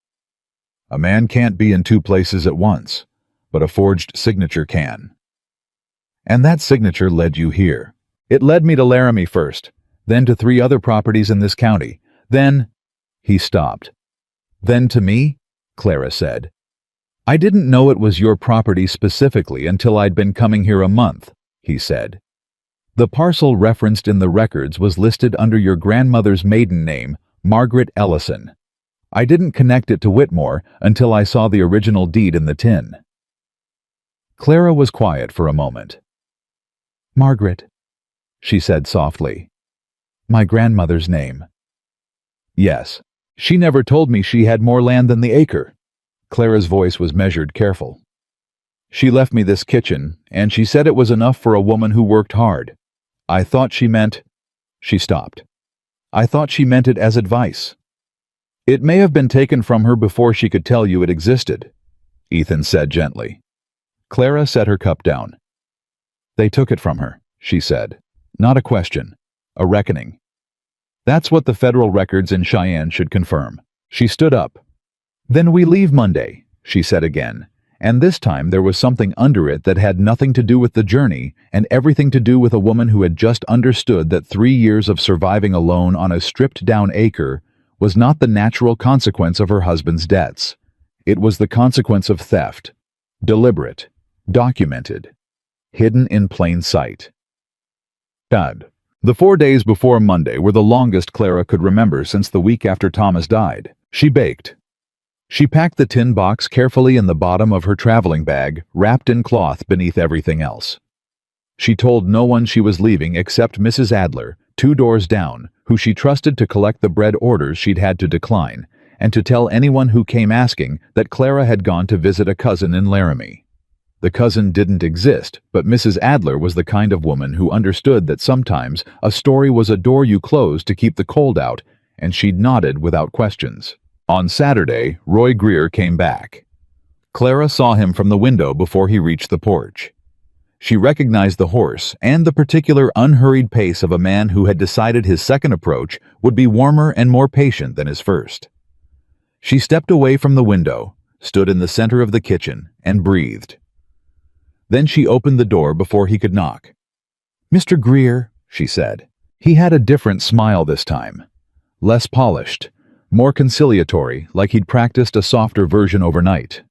"A man can't be in 2 places at once, but a forged signature can. And that signature led you here. It led me to Laramie first, then to 3 other properties in this county. Then—" He stopped. "Then to me?" Clara said. "I didn't know it was your property specifically until I'd been coming here a month," he said. "The parcel referenced in the records was listed under your grandmother's maiden name, Margaret Ellison. I didn't connect it to Whitmore until I saw the original deed in the tin." Clara was quiet for a moment. "Margaret," she said softly. "My grandmother's name." "Yes. She never told me she had more land than the acre." Clara's voice was measured, careful. "She left me this kitchen, and she said it was enough for a woman who worked hard. I thought she meant—" She stopped. "I thought she meant it as advice." "It may have been taken from her before she could tell you it existed," Ethan said gently. Clara set her cup down. "They took it from her," she said. "Not a question. A reckoning. That's what the federal records in Cheyenne should confirm." She stood up. "Then we leave Monday," she said again, and this time there was something under it that had nothing to do with the journey and everything to do with a woman who had just understood that 3 years of surviving alone on a stripped-down acre was not the natural consequence of her husband's debts. It was the consequence of theft. Deliberate. Documented. Hidden in plain sight. God. The 4 days before Monday were the longest Clara could remember since the week after Thomas died. She baked. She packed the tin box carefully in the bottom of her traveling bag, wrapped in cloth beneath everything else. She told no one she was leaving except Mrs. Adler, 2 doors down, who she trusted to collect the bread orders she'd had to decline, and to tell anyone who came asking that Clara had gone to visit a cousin in Laramie. The cousin didn't exist, but Mrs. Adler was the kind of woman who understood that sometimes a story was a door you closed to keep the cold out, and she'd nodded without questions. On Saturday, Roy Greer came back. Clara saw him from the window before he reached the porch. She recognized the horse and the particular unhurried pace of a man who had decided his second approach would be warmer and more patient than his first. She stepped away from the window, stood in the center of the kitchen, and breathed. Then she opened the door before he could knock. "Mr. Greer," she said. He had a different smile this time. Less polished, more conciliatory, like he'd practiced a softer version overnight.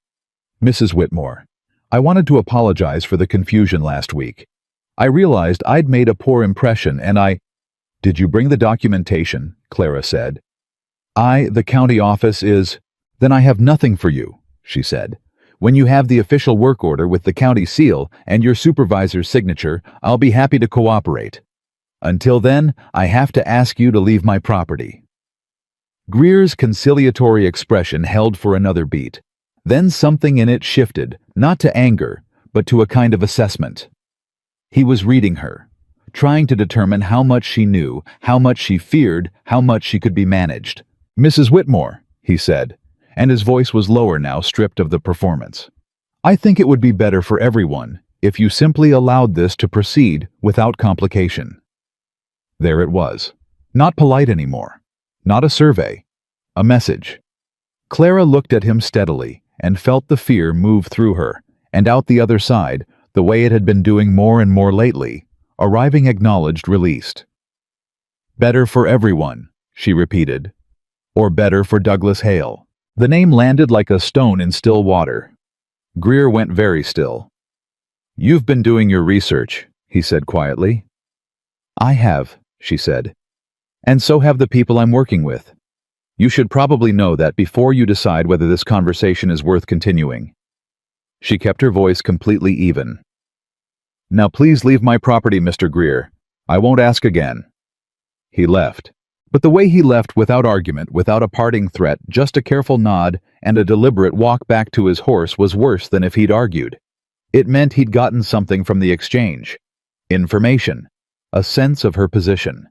"Mrs. Whitmore, I wanted to apologize for the confusion last week. I realized I'd made a poor impression and I—" "Did you bring the documentation?" Clara said. "The county office is—" "Then I have nothing for you," she said. "When you have the official work order with the county seal and your supervisor's signature, I'll be happy to cooperate. Until then, I have to ask you to leave my property." Greer's conciliatory expression held for another beat. Then something in it shifted, not to anger, but to a kind of assessment. He was reading her, trying to determine how much she knew, how much she feared, how much she could be managed. "Mrs. Whitmore," he said, and his voice was lower now, stripped of the performance. "I think it would be better for everyone if you simply allowed this to proceed without complication." There it was. Not polite anymore. Not a survey. A message. Clara looked at him steadily and felt the fear move through her, and out the other side, the way it had been doing more and more lately, arriving acknowledged released. "Better for everyone," she repeated. "Or better for Douglas Hale." The name landed like a stone in still water. Greer went very still. "You've been doing your research," he said quietly. "I have," she said. "And so have the people I'm working with. You should probably know that before you decide whether this conversation is worth continuing." She kept her voice completely even. "Now please leave my property, Mr. Greer. I won't ask again." He left. But the way he left, without argument, without a parting threat, just a careful nod and a deliberate walk back to his horse, was worse than if he'd argued. It meant he'd gotten something from the exchange. Information. A sense of her position.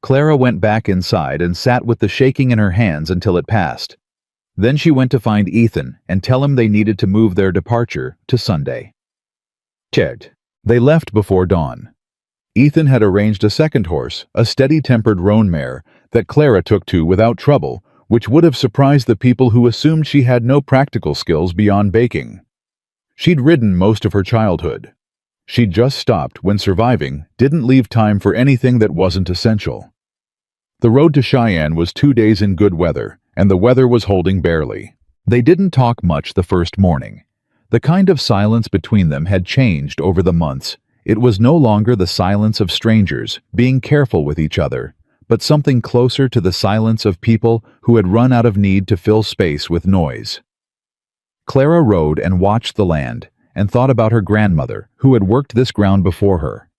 Clara went back inside and sat with the shaking in her hands until it passed. Then she went to find Ethan and tell him they needed to move their departure to Sunday. Checked. They left before dawn. Ethan had arranged a second horse, a steady-tempered roan mare, that Clara took to without trouble, which would have surprised the people who assumed she had no practical skills beyond baking. She'd ridden most of her childhood. She'd just stopped when surviving didn't leave time for anything that wasn't essential. The road to Cheyenne was 2 days in good weather, and the weather was holding barely. They didn't talk much the first morning. The kind of silence between them had changed over the months. It was no longer the silence of strangers, being careful with each other, but something closer to the silence of people who had run out of need to fill space with noise. Clara rode and watched the land, and thought about her grandmother, who had worked this ground before her.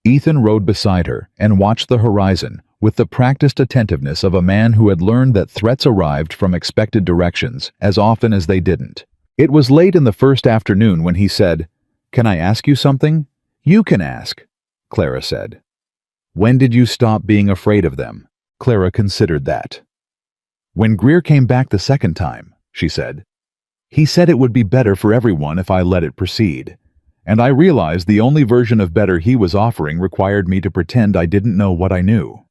Ethan rode beside her and watched the horizon with the practiced attentiveness of a man who had learned that threats arrived from expected directions as often as they didn't. It was late in the first afternoon when he said, "Can I ask you something?" "You can ask," Clara said. "When did you stop being afraid of them?" Clara considered that. "When Greer came back the second time," she said. "He said it would be better for everyone if I let it proceed. And I realized the only version of better he was offering required me to pretend I didn't know what I knew."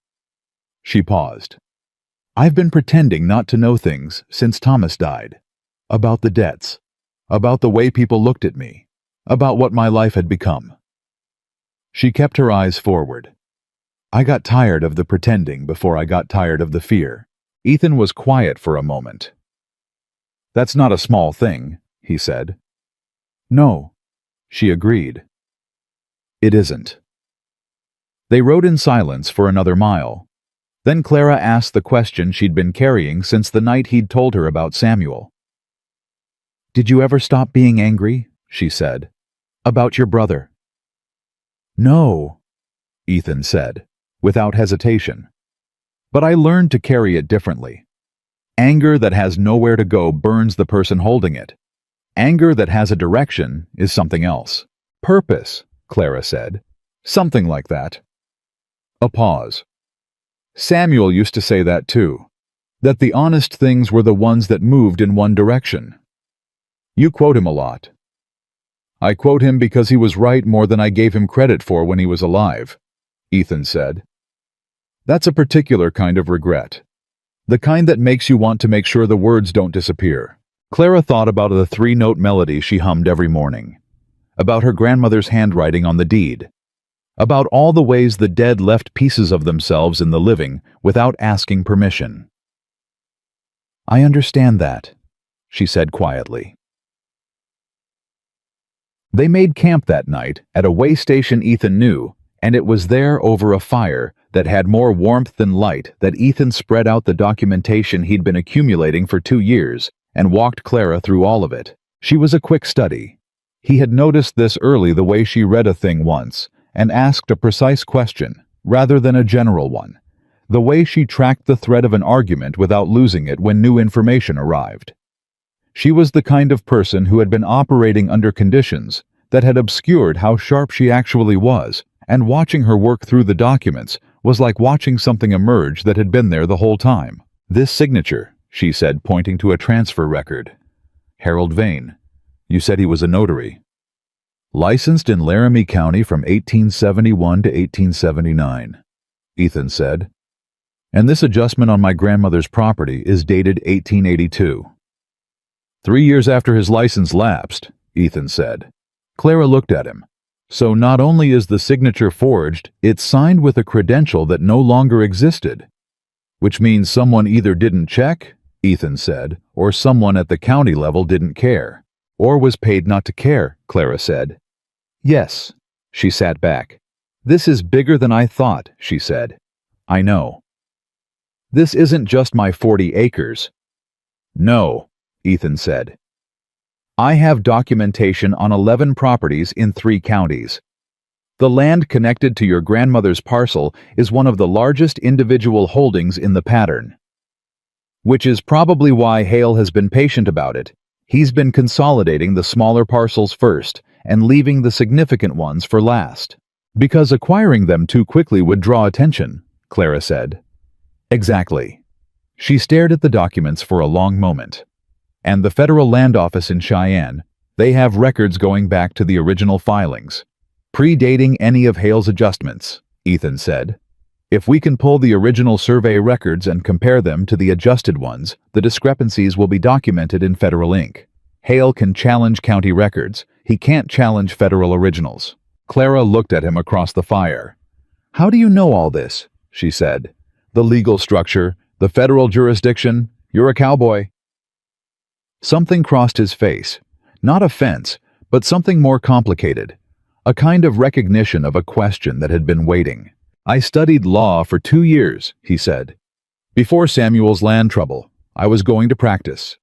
She paused. "I've been pretending not to know things since Thomas died. About the debts. About the way people looked at me. About what my life had become." She kept her eyes forward. "I got tired of the pretending before I got tired of the fear." Ethan was quiet for a moment. "That's not a small thing," he said. "No," she agreed. "It isn't." They rode in silence for another mile. Then Clara asked the question she'd been carrying since the night he'd told her about Samuel. "Did you ever stop being angry?" she said. "About your brother?" "No," Ethan said, without hesitation. "But I learned to carry it differently. Anger that has nowhere to go burns the person holding it. Anger that has a direction is something else." "Purpose," Clara said. "Something like that." A pause. "Samuel used to say that too, that the honest things were the ones that moved in one direction. You quote him a lot." "I quote him because he was right more than I gave him credit for when he was alive," Ethan said. "That's a particular kind of regret. The kind that makes you want to make sure the words don't disappear." Clara thought about the 3-note melody she hummed every morning, about her grandmother's handwriting on the deed, about all the ways the dead left pieces of themselves in the living without asking permission. "I understand that," she said quietly. They made camp that night at a way station Ethan knew, and it was there over a fire that had more warmth than light that Ethan spread out the documentation he'd been accumulating for 2 years and walked Clara through all of it. She was a quick study. He had noticed this early, the way she read a thing once and asked a precise question rather than a general one, the way she tracked the thread of an argument without losing it when new information arrived. She was the kind of person who had been operating under conditions that had obscured how sharp she actually was, and watching her work through the documents was like watching something emerge that had been there the whole time. "This signature," she said, pointing to a transfer record. "Harold Vane. You said he was a notary. Licensed in Laramie County from 1871 to 1879, Ethan said. "And this adjustment on my grandmother's property is dated 1882. 3 years after his license lapsed," Ethan said. Clara looked at him. "So not only is the signature forged, it's signed with a credential that no longer existed." "Which means someone either didn't check," Ethan said, "or someone at the county level didn't care. Or was paid not to care," Clara said. "Yes." She sat back. "This is bigger than I thought," she said. "I know. This isn't just my 40 acres. "No," Ethan said. I have documentation on 11 properties in 3 counties. The land connected to your grandmother's parcel is one of the largest individual holdings in the pattern. Which is probably why Hale has been patient about it. He's been consolidating the smaller parcels first and leaving the significant ones for last. Because acquiring them too quickly would draw attention, Clara said. Exactly. She stared at the documents for a long moment. And the Federal Land Office in Cheyenne, they have records going back to the original filings, predating any of Hale's adjustments, Ethan said. If we can pull the original survey records and compare them to the adjusted ones, the discrepancies will be documented in federal ink. Hale can challenge county records. He can't challenge federal originals. Clara looked at him across the fire. How do you know all this? She said. The legal structure, the federal jurisdiction. You're a cowboy. Something crossed his face. Not offense, but something more complicated. A kind of recognition of a question that had been waiting. I studied law for 2 years, he said. Before Samuel's land trouble, I was going to practice.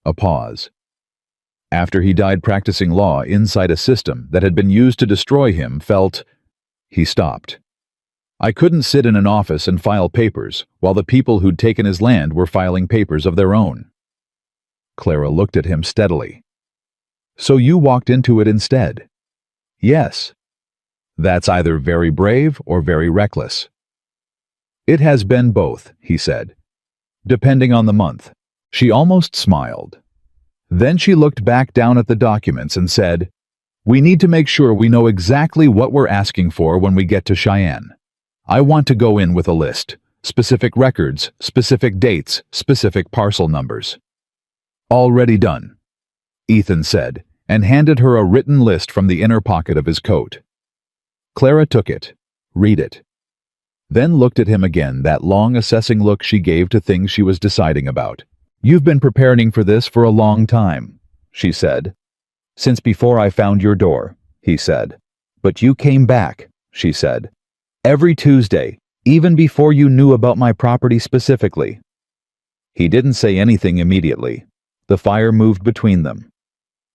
A pause. After he died practicing law inside a system that had been used to destroy him, he stopped. I couldn't sit in an office and file papers while the people who'd taken his land were filing papers of their own. Clara looked at him steadily. So you walked into it instead? Yes. That's either very brave or very reckless. It has been both, he said. Depending on the month. She almost smiled. Then she looked back down at the documents and said, We need to make sure we know exactly what we're asking for when we get to Cheyenne. I want to go in with a list, specific records, specific dates, specific parcel numbers. Already done, Ethan said, and handed her a written list from the inner pocket of his coat. Clara took it, read it, then looked at him again, that long assessing look she gave to things she was deciding about. You've been preparing for this for a long time, she said. Since before I found your door, he said. But you came back, she said. Every Tuesday, even before you knew about my property specifically. He didn't say anything immediately. The fire moved between them.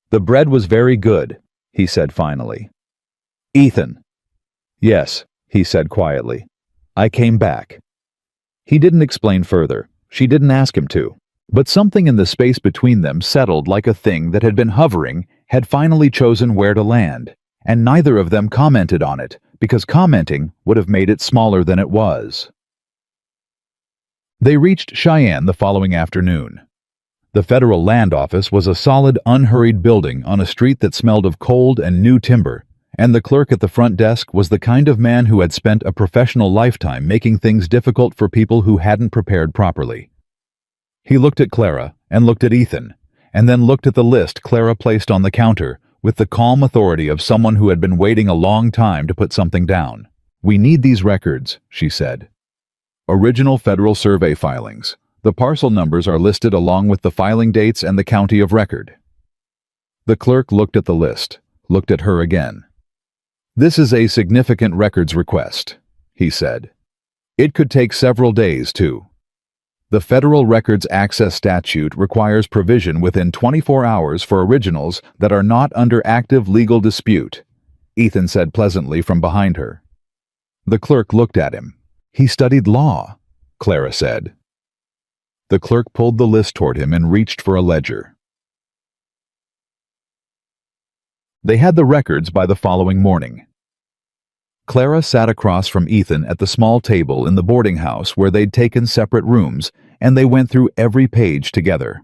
The bread was very good, he said finally. Ethan. Yes, he said quietly. I came back. He didn't explain further. She didn't ask him to. But something in the space between them settled like a thing that had been hovering, had finally chosen where to land, and neither of them commented on it, because commenting would have made it smaller than it was. They reached Cheyenne the following afternoon. The Federal Land Office was a solid, unhurried building on a street that smelled of cold and new timber, and the clerk at the front desk was the kind of man who had spent a professional lifetime making things difficult for people who hadn't prepared properly. He looked at Clara, and looked at Ethan, and then looked at the list Clara placed on the counter, with the calm authority of someone who had been waiting a long time to put something down. We need these records, she said. Original federal survey filings. The parcel numbers are listed along with the filing dates and the county of record. The clerk looked at the list, looked at her again. This is a significant records request, he said. It could take several days, too. The Federal Records Access Statute requires provision within 24 hours for originals that are not under active legal dispute, Ethan said pleasantly from behind her. The clerk looked at him. He studied law, Clara said. The clerk pulled the list toward him and reached for a ledger. They had the records by the following morning. Clara sat across from Ethan at the small table in the boarding house where they'd taken separate rooms, and they went through every page together.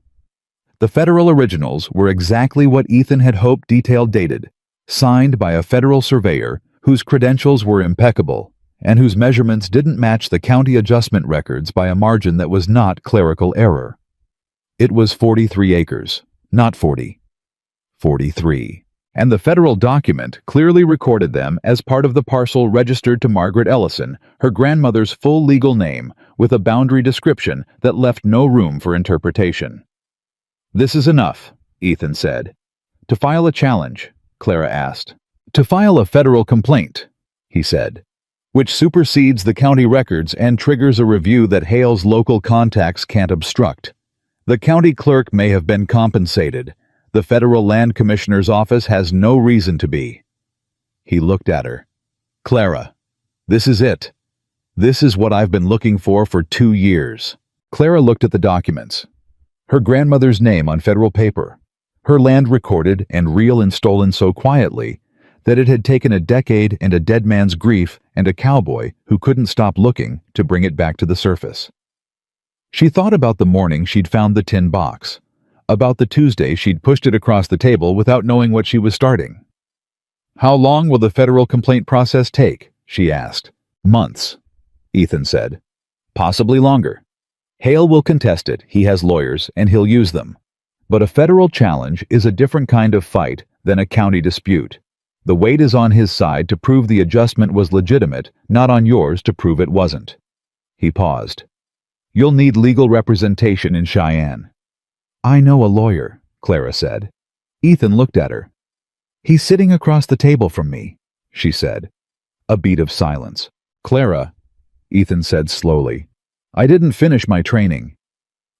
The federal originals were exactly what Ethan had hoped, detailed, dated, signed by a federal surveyor whose credentials were impeccable and whose measurements didn't match the county adjustment records by a margin that was not clerical error. It was 43 acres, not 40. 43. And the federal document clearly recorded them as part of the parcel registered to Margaret Ellison, her grandmother's full legal name, with a boundary description that left no room for interpretation. This is enough, Ethan said. To file a challenge, Clara asked. To file a federal complaint, he said, which supersedes the county records and triggers a review that Hale's local contacts can't obstruct. The county clerk may have been compensated. The Federal Land Commissioner's office has no reason to be. He looked at her. Clara, this is it. This is what I've been looking for 2 years. Clara looked at the documents. Her grandmother's name on federal paper. Her land recorded and real and stolen so quietly that it had taken a decade and a dead man's grief and a cowboy who couldn't stop looking to bring it back to the surface. She thought about the morning she'd found the tin box, about the Tuesday she'd pushed it across the table without knowing what she was starting. How long will the federal complaint process take? She asked. Months, Ethan said. Possibly longer. Hale will contest it, he has lawyers, and he'll use them. But a federal challenge is a different kind of fight than a county dispute. The weight is on his side to prove the adjustment was legitimate, not on yours to prove it wasn't. He paused. You'll need legal representation in Cheyenne. I know a lawyer, Clara said. Ethan looked at her. He's sitting across the table from me, she said. A beat of silence. Clara, Ethan said slowly, I didn't finish my training.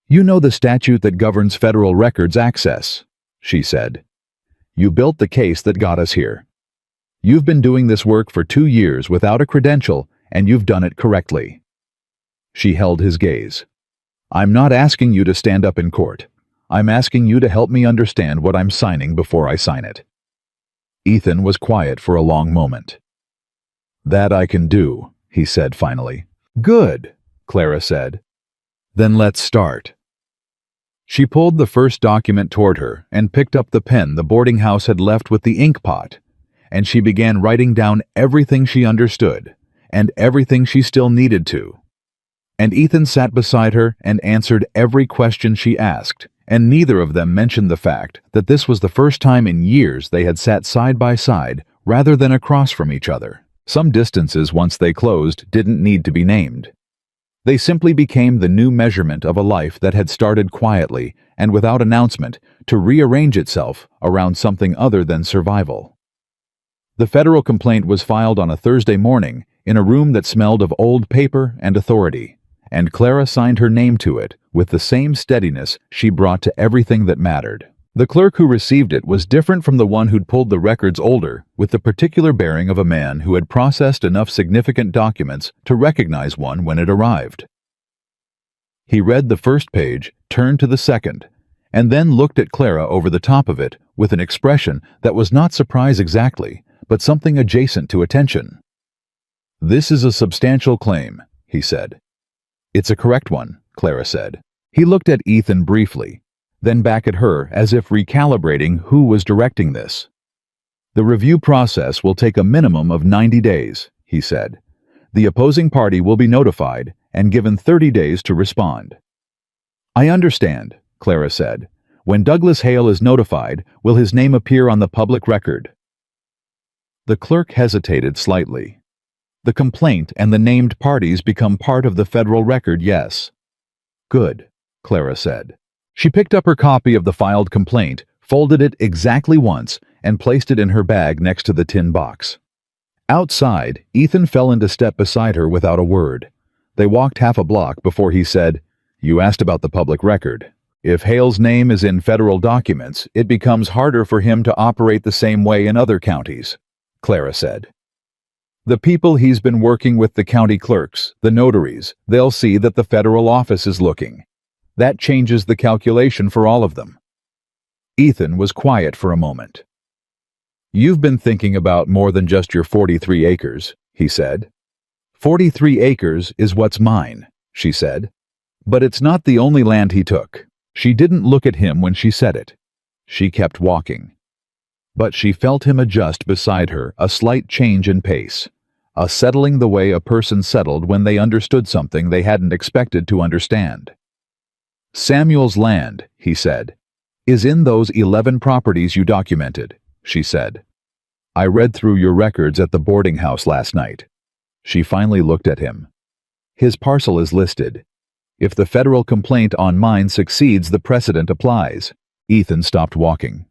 You know the statute that governs federal records access, she said. You built the case that got us here. You've been doing this work for 2 years without a credential, and you've done it correctly. She held his gaze. I'm not asking you to stand up in court. I'm asking you to help me understand what I'm signing before I sign it. Ethan was quiet for a long moment. That I can do, he said finally. Good, Clara said. Then let's start. She pulled the first document toward her and picked up the pen the boarding house had left with the ink pot, and she began writing down everything she understood and everything she still needed to. And Ethan sat beside her and answered every question she asked, and neither of them mentioned the fact that this was the first time in years they had sat side by side rather than across from each other. Some distances, once they closed, didn't need to be named. They simply became the new measurement of a life that had started quietly and without announcement to rearrange itself around something other than survival. The federal complaint was filed on a Thursday morning in a room that smelled of old paper and authority, and Clara signed her name to it with the same steadiness she brought to everything that mattered. The clerk who received it was different from the one who'd pulled the records older, with the particular bearing of a man who had processed enough significant documents to recognize one when it arrived. He read the first page, turned to the second, and then looked at Clara over the top of it with an expression that was not surprise exactly, but something adjacent to attention. This is a substantial claim, he said. It's a correct one, Clara said. He looked at Ethan briefly, then back at her as if recalibrating who was directing this. The review process will take a minimum of 90 days, he said. The opposing party will be notified and given 30 days to respond. I understand, Clara said. When Douglas Hale is notified, will his name appear on the public record? The clerk hesitated slightly. The complaint and the named parties become part of the federal record, yes. Good, Clara said. She picked up her copy of the filed complaint, folded it exactly once, and placed it in her bag next to the tin box. Outside, Ethan fell into step beside her without a word. They walked half a block before he said, You asked about the public record. If Hale's name is in federal documents, it becomes harder for him to operate the same way in other counties, Clara said. The people he's been working with, the county clerks, the notaries, they'll see that the federal office is looking. That changes the calculation for all of them. Ethan was quiet for a moment. You've been thinking about more than just your 43 acres, he said. 43 acres is what's mine, she said. But it's not the only land he took. She didn't look at him when she said it. She kept walking. But she felt him adjust beside her, a slight change in pace, a settling the way a person settled when they understood something they hadn't expected to understand. Samuel's land, he said, is in those 11 properties you documented, she said. I read through your records at the boarding house last night. She finally looked at him. His parcel is listed. If the federal complaint on mine succeeds, the precedent applies. Ethan stopped walking.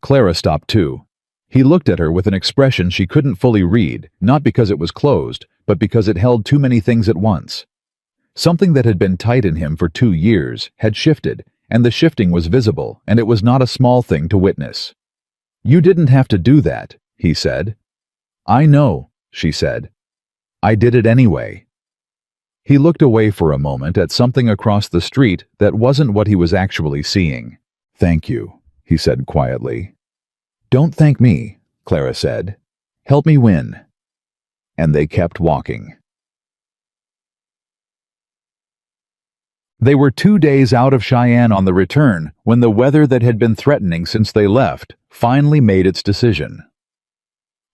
Clara stopped too. He looked at her with an expression she couldn't fully read, not because it was closed, but because it held too many things at once. Something that had been tight in him for 2 years had shifted, and the shifting was visible, and it was not a small thing to witness. "You didn't have to do that," he said. "I know," she said. "I did it anyway." He looked away for a moment at something across the street that wasn't what he was actually seeing. "Thank you," he said quietly. "Don't thank me," Clara said. "Help me win." And they kept walking. They were 2 days out of Cheyenne on the return when the weather that had been threatening since they left finally made its decision.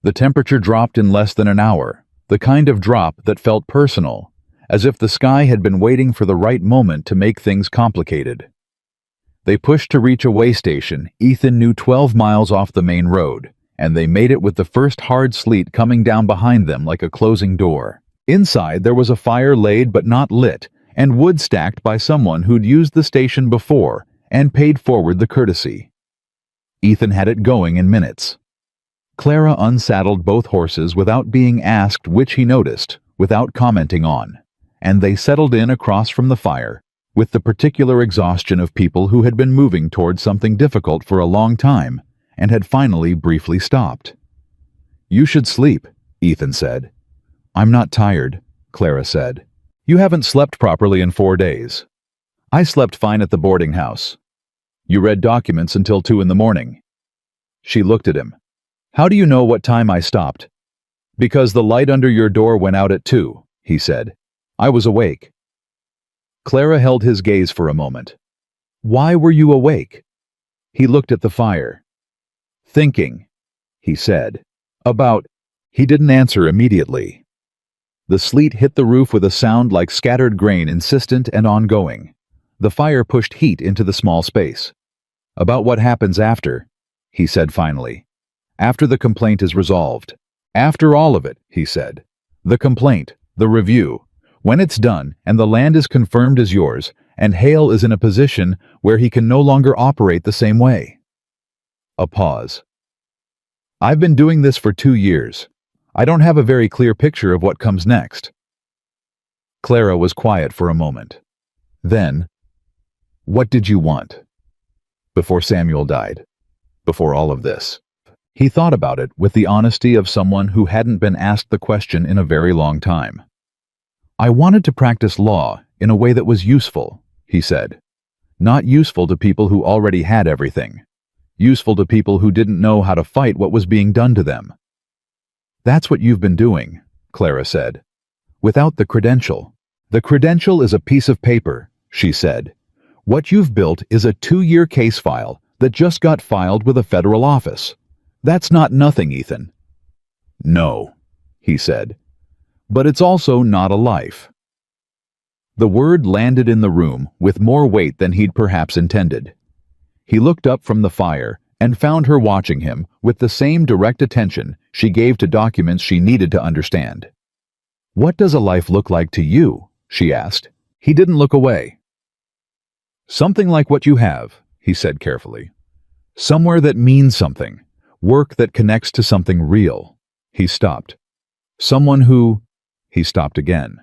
The temperature dropped in less than an hour, the kind of drop that felt personal, as if the sky had been waiting for the right moment to make things complicated. They pushed to reach a way station Ethan knew 12 miles off the main road, and they made it with the first hard sleet coming down behind them like a closing door. Inside there was a fire laid but not lit, and wood stacked by someone who'd used the station before and paid forward the courtesy. Ethan had it going in minutes. Clara unsaddled both horses without being asked which he noticed, without commenting on, and they settled in across from the fire, with the particular exhaustion of people who had been moving towards something difficult for a long time and had finally briefly stopped. "You should sleep," Ethan said. "I'm not tired," Clara said. "You haven't slept properly in 4 days." "I slept fine at the boarding house." "You read documents until 2 in the morning." She looked at him. "How do you know what time I stopped?" "Because the light under your door went out at 2, he said. "I was awake." Clara held his gaze for a moment. "Why were you awake?" He looked at the fire. "Thinking," he said. "About—" He didn't answer immediately. The sleet hit the roof with a sound like scattered grain, insistent and ongoing. The fire pushed heat into the small space. "About what happens after," he said finally. "After the complaint is resolved. After all of it," he said. "The complaint, the review. When it's done and the land is confirmed as yours, and Hale is in a position where he can no longer operate the same way." A pause. "I've been doing this for 2 years. I don't have a very clear picture of what comes next." Clara was quiet for a moment. Then, "What did you want?" "Before Samuel died. Before all of this." He thought about it with the honesty of someone who hadn't been asked the question in a very long time. "I wanted to practice law in a way that was useful," he said. "Not useful to people who already had everything. Useful to people who didn't know how to fight what was being done to them." "That's what you've been doing," Clara said. "Without the credential." "The credential is a piece of paper," she said. "What you've built is a 2-year case file that just got filed with a federal office. That's not nothing, Ethan." "No," he said. "But it's also not a life." The word landed in the room with more weight than he'd perhaps intended. He looked up from the fire and found her watching him with the same direct attention she gave to documents she needed to understand. "What does a life look like to you?" she asked. He didn't look away. "Something like what you have," he said carefully. "Somewhere that means something. Work that connects to something real." He stopped. "Someone who—" He stopped again.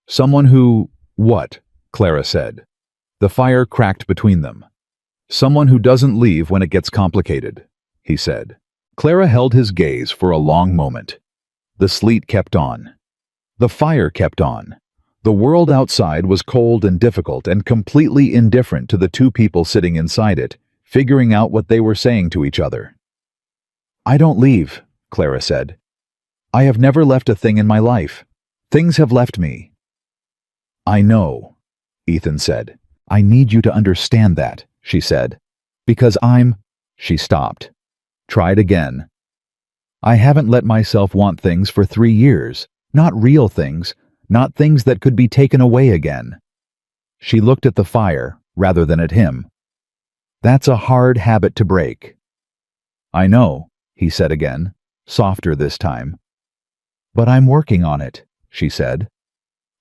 "Someone who—" "What?" Clara said. The fire cracked between them. "Someone who doesn't leave when it gets complicated," he said. Clara held his gaze for a long moment. The sleet kept on. The fire kept on. The world outside was cold and difficult and completely indifferent to the 2 people sitting inside it, figuring out what they were saying to each other. "I don't leave," Clara said. "I have never left a thing in my life. Things have left me." "I know," Ethan said. "I need you to understand that," she said. "Because I'm—" She stopped. Tried again. "I haven't let myself want things for 3 years. Not real things. Not things that could be taken away again." She looked at the fire rather than at him. "That's a hard habit to break." "I know," he said again, softer this time. "But I'm working on it," she said.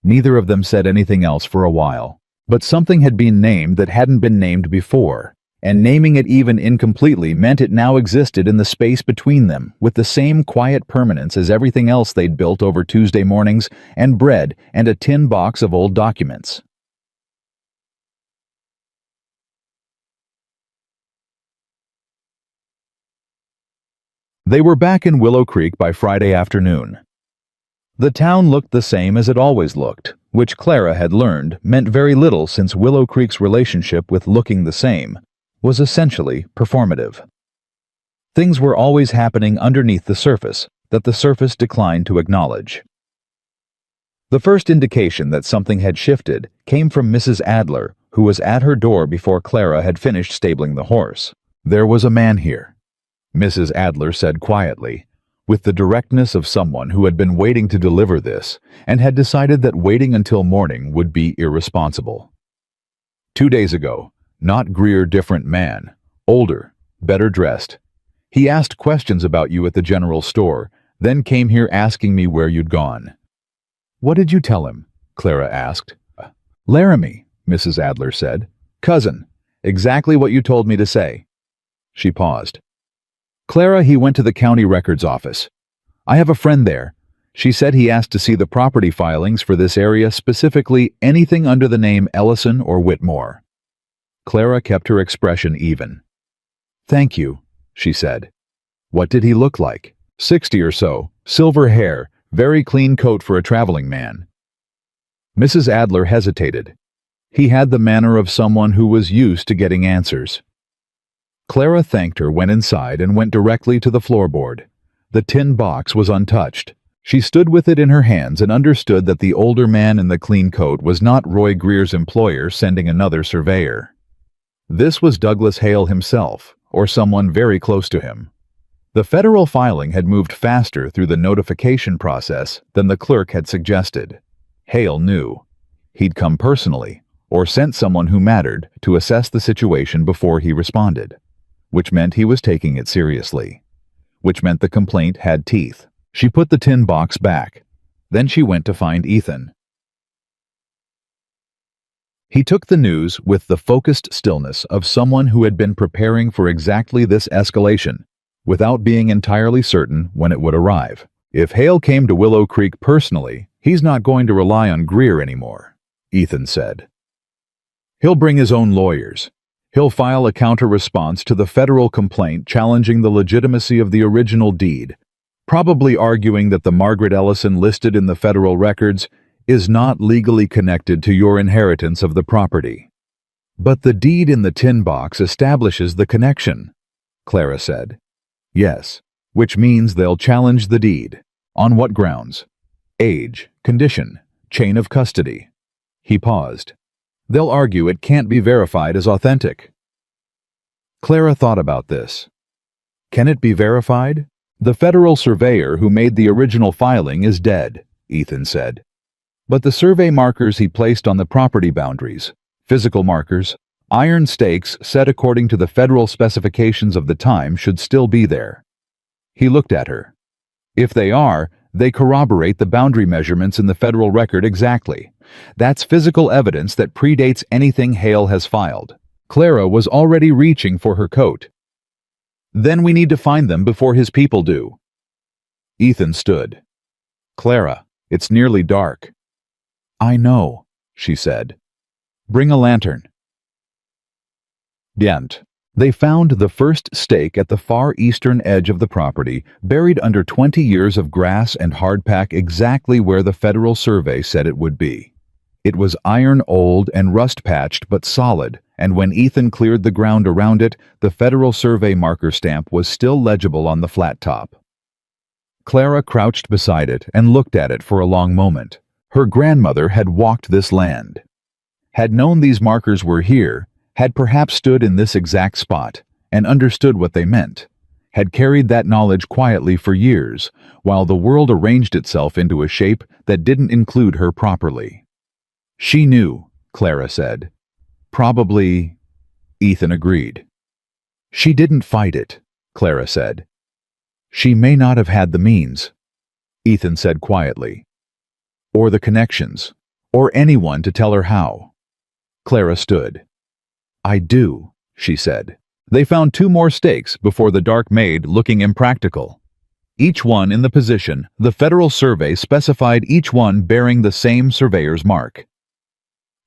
Neither of them said anything else for a while, but something had been named that hadn't been named before, and naming it even incompletely meant it now existed in the space between them with the same quiet permanence as everything else they'd built over Tuesday mornings and bread and a tin box of old documents. They were back in Willow Creek by Friday afternoon. The town looked the same as it always looked, which Clara had learned meant very little since Willow Creek's relationship with looking the same was essentially performative. Things were always happening underneath the surface that the surface declined to acknowledge. The first indication that something had shifted came from Mrs. Adler, who was at her door before Clara had finished stabling the horse. "There was a man here," Mrs. Adler said quietly, with the directness of someone who had been waiting to deliver this and had decided that waiting until morning would be irresponsible. "2 days ago, not Greer, different man, older, better dressed. He asked questions about you at the general store, then came here asking me where you'd gone." "What did you tell him?" Clara asked. "Laramie," Mrs. Adler said. "Cousin, exactly what you told me to say." She paused. "Clara, he went to the county records office. I have a friend there. She said he asked to see the property filings for this area, specifically anything under the name Ellison or Whitmore." Clara kept her expression even. "Thank you," she said. "What did he look like?" 60 or so, silver hair, very clean coat for a traveling man." Mrs. Adler hesitated. He had the manner of someone who was used to getting answers. Clara thanked her, went inside, and went directly to the floorboard. The tin box was untouched. She stood with it in her hands and understood that the older man in the clean coat was not Roy Greer's employer sending another surveyor. This was Douglas Hale himself, or someone very close to him. The federal filing had moved faster through the notification process than the clerk had suggested. Hale knew. He'd come personally, or sent someone who mattered to assess the situation before he responded, which meant he was taking it seriously, which meant the complaint had teeth. She put the tin box back. Then she went to find Ethan. He took the news with the focused stillness of someone who had been preparing for exactly this escalation, without being entirely certain when it would arrive. If Hale came to Willow Creek personally, he's not going to rely on Greer anymore, Ethan said. He'll bring his own lawyers. He'll file a counter-response to the federal complaint challenging the legitimacy of the original deed, probably arguing that the Margaret Ellison listed in the federal records is not legally connected to your inheritance of the property. But the deed in the tin box establishes the connection, Clara said. Yes, which means they'll challenge the deed. On what grounds? Age, condition, chain of custody. He paused. They'll argue it can't be verified as authentic. Clara thought about this. Can it be verified? The federal surveyor who made the original filing is dead, Ethan said. But the survey markers he placed on the property boundaries, physical markers, iron stakes set according to the federal specifications of the time, should still be there. He looked at her. If they are, they corroborate the boundary measurements in the federal record exactly. That's physical evidence that predates anything Hale has filed. Clara was already reaching for her coat. Then we need to find them before his people do. Ethan stood. Clara, it's nearly dark. I know, she said. Bring a lantern. Dient. They found the first stake at the far eastern edge of the property, buried under 20 years of grass and hardpack, exactly where the federal survey said it would be. It was iron old and rust-patched but solid, and when Ethan cleared the ground around it, the federal survey marker stamp was still legible on the flat top. Clara crouched beside it and looked at it for a long moment. Her grandmother had walked this land, had known these markers were here, had perhaps stood in this exact spot, and understood what they meant, had carried that knowledge quietly for years, while the world arranged itself into a shape that didn't include her properly. She knew, Clara said. Probably, Ethan agreed. She didn't fight it, Clara said. She may not have had the means, Ethan said quietly. Or the connections, or anyone to tell her how. Clara stood. I do, she said. They found 2 more stakes before the dark made looking impractical. Each one in the position the federal survey specified, each one bearing the same surveyor's mark.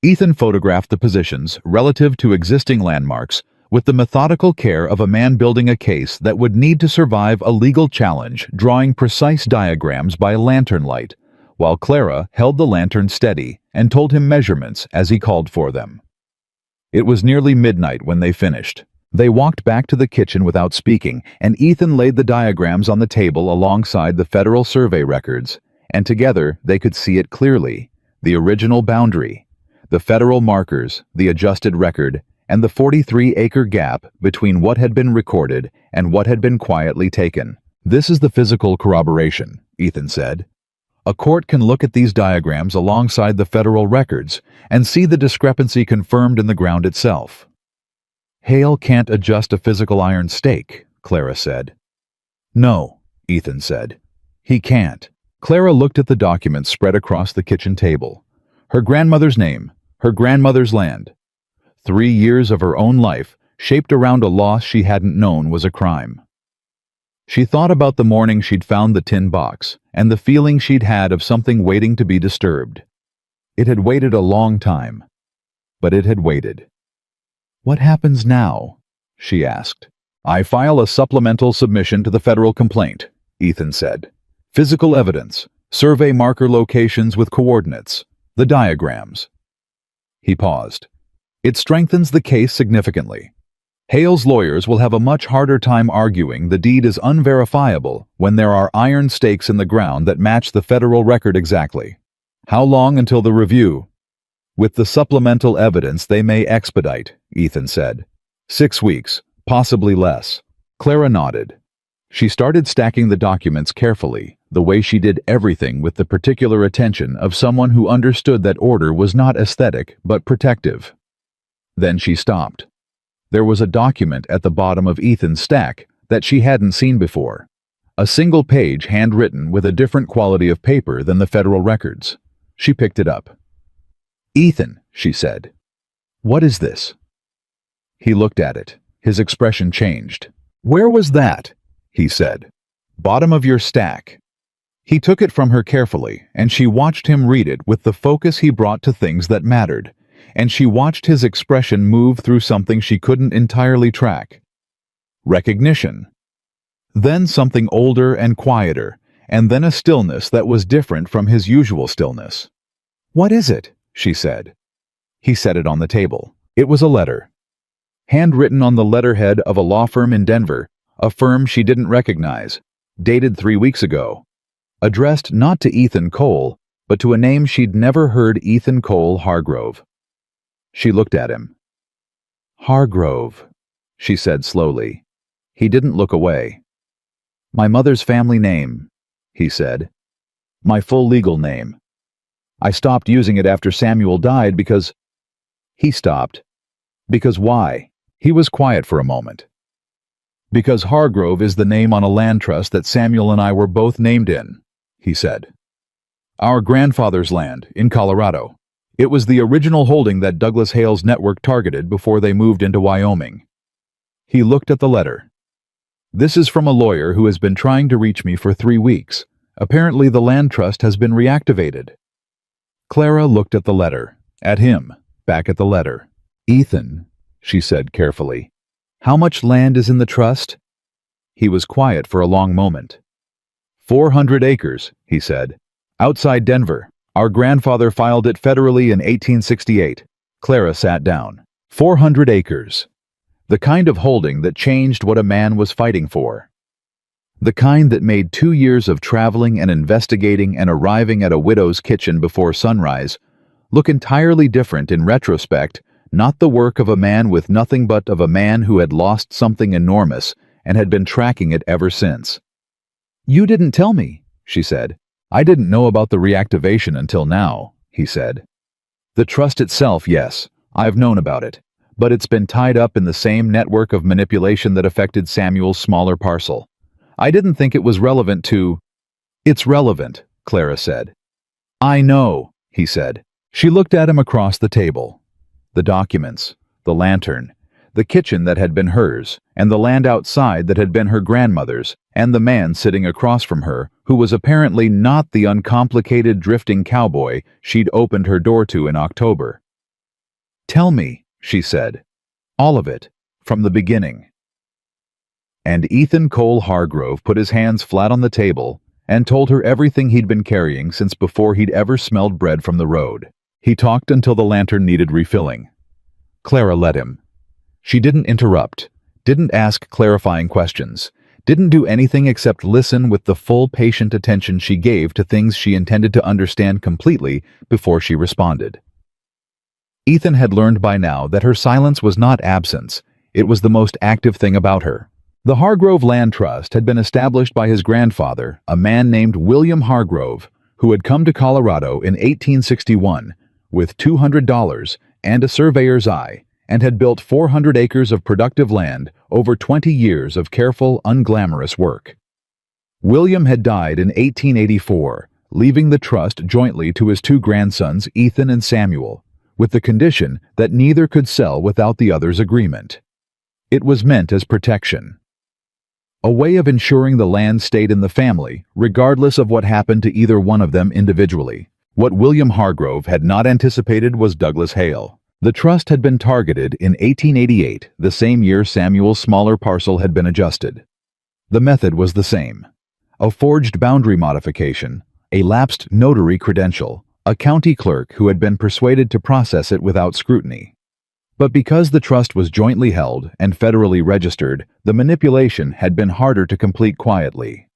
Ethan photographed the positions relative to existing landmarks with the methodical care of a man building a case that would need to survive a legal challenge, drawing precise diagrams by lantern light, while Clara held the lantern steady and told him measurements as he called for them. It was nearly midnight when they finished. They walked back to the kitchen without speaking, and Ethan laid the diagrams on the table alongside the federal survey records, and together they could see it clearly: the original boundary, the federal markers, the adjusted record, and the 43-acre gap between what had been recorded and what had been quietly taken. "This is the physical corroboration," Ethan said. "A court can look at these diagrams alongside the federal records and see the discrepancy confirmed in the ground itself." "Hale can't adjust a physical iron stake," Clara said. "No," Ethan said. "He can't." Clara looked at the documents spread across the kitchen table. Her grandmother's name, her grandmother's land. 3 years of her own life, shaped around a loss she hadn't known was a crime. She thought about the morning she'd found the tin box, and the feeling she'd had of something waiting to be disturbed. It had waited a long time, but it had waited. "What happens now?" she asked. "I file a supplemental submission to the federal complaint," Ethan said. "Physical evidence, survey marker locations with coordinates, the diagrams." He paused. "It strengthens the case significantly. Hale's lawyers will have a much harder time arguing the deed is unverifiable when there are iron stakes in the ground that match the federal record exactly. How long until the review?" "With the supplemental evidence they may expedite," Ethan said. 6 weeks, possibly less." Clara nodded. She started stacking the documents carefully, the way she did everything with the particular attention of someone who understood that order was not aesthetic but protective. Then she stopped. There was a document at the bottom of Ethan's stack that she hadn't seen before. A single page handwritten with a different quality of paper than the federal records. She picked it up. "Ethan," she said. "What is this?" He looked at it. His expression changed. "Where was that?" he said. "Bottom of your stack." He took it from her carefully, and she watched him read it with the focus he brought to things that mattered, and she watched his expression move through something she couldn't entirely track. Recognition. Then something older and quieter, and then a stillness that was different from his usual stillness. "What is it?" she said. He set it on the table. It was a letter. Handwritten on the letterhead of a law firm in Denver, a firm she didn't recognize, dated 3 weeks ago. Addressed not to Ethan Cole, but to a name she'd never heard: Ethan Cole Hargrove. She looked at him. "Hargrove," she said slowly. He didn't look away. "My mother's family name," he said. "My full legal name. I stopped using it after Samuel died because—" He stopped. "Because why?" He was quiet for a moment. "Because Hargrove is the name on a land trust that Samuel and I were both named in," he said. "Our grandfather's land in Colorado. It was the original holding that Douglas Hale's network targeted before they moved into Wyoming." He looked at the letter. "This is from a lawyer who has been trying to reach me for 3 weeks. Apparently the land trust has been reactivated." Clara looked at the letter, at him, back at the letter. "Ethan," she said carefully, "how much land is in the trust?" He was quiet for a long moment. 400 acres, he said. "Outside Denver. Our grandfather filed it federally in 1868. Clara sat down. 400 acres. The kind of holding that changed what a man was fighting for. The kind that made 2 years of traveling and investigating and arriving at a widow's kitchen before sunrise look entirely different in retrospect, not the work of a man with nothing but of a man who had lost something enormous and had been tracking it ever since. "You didn't tell me," she said. "I didn't know about the reactivation until now," he said. "The trust itself, yes, I've known about it, but it's been tied up in the same network of manipulation that affected Samuel's smaller parcel. I didn't think it was relevant to—" "It's relevant," Clara said. "I know," he said. She looked at him across the table. The documents, the lantern, the kitchen that had been hers, and the land outside that had been her grandmother's, and the man sitting across from her, who was apparently not the uncomplicated drifting cowboy she'd opened her door to in October. "Tell me," she said. "All of it. from the beginning. And Ethan Cole Hargrove put his hands flat on the table and told her everything he'd been carrying since before he'd ever smelled bread from the road. He talked until the lantern needed refilling. Clara let him. She didn't interrupt, didn't ask clarifying questions, didn't do anything except listen with the full patient attention she gave to things she intended to understand completely before she responded. Ethan had learned by now that her silence was not absence, it was the most active thing about her. The Hargrove Land Trust had been established by his grandfather, a man named William Hargrove, who had come to Colorado in 1861 with $200 and a surveyor's eye, and had built 400 acres of productive land over 20 years of careful, unglamorous work. William had died in 1884, leaving the trust jointly to his two grandsons, Ethan and Samuel, with the condition that neither could sell without the other's agreement. It was meant as protection. A way of ensuring the land stayed in the family, regardless of what happened to either one of them individually. What William Hargrove had not anticipated was Douglas Hale. The trust had been targeted in 1888, the same year Samuel's smaller parcel had been adjusted. The method was the same. A forged boundary modification, a lapsed notary credential, a county clerk who had been persuaded to process it without scrutiny. But because the trust was jointly held and federally registered, the manipulation had been harder to complete quietly.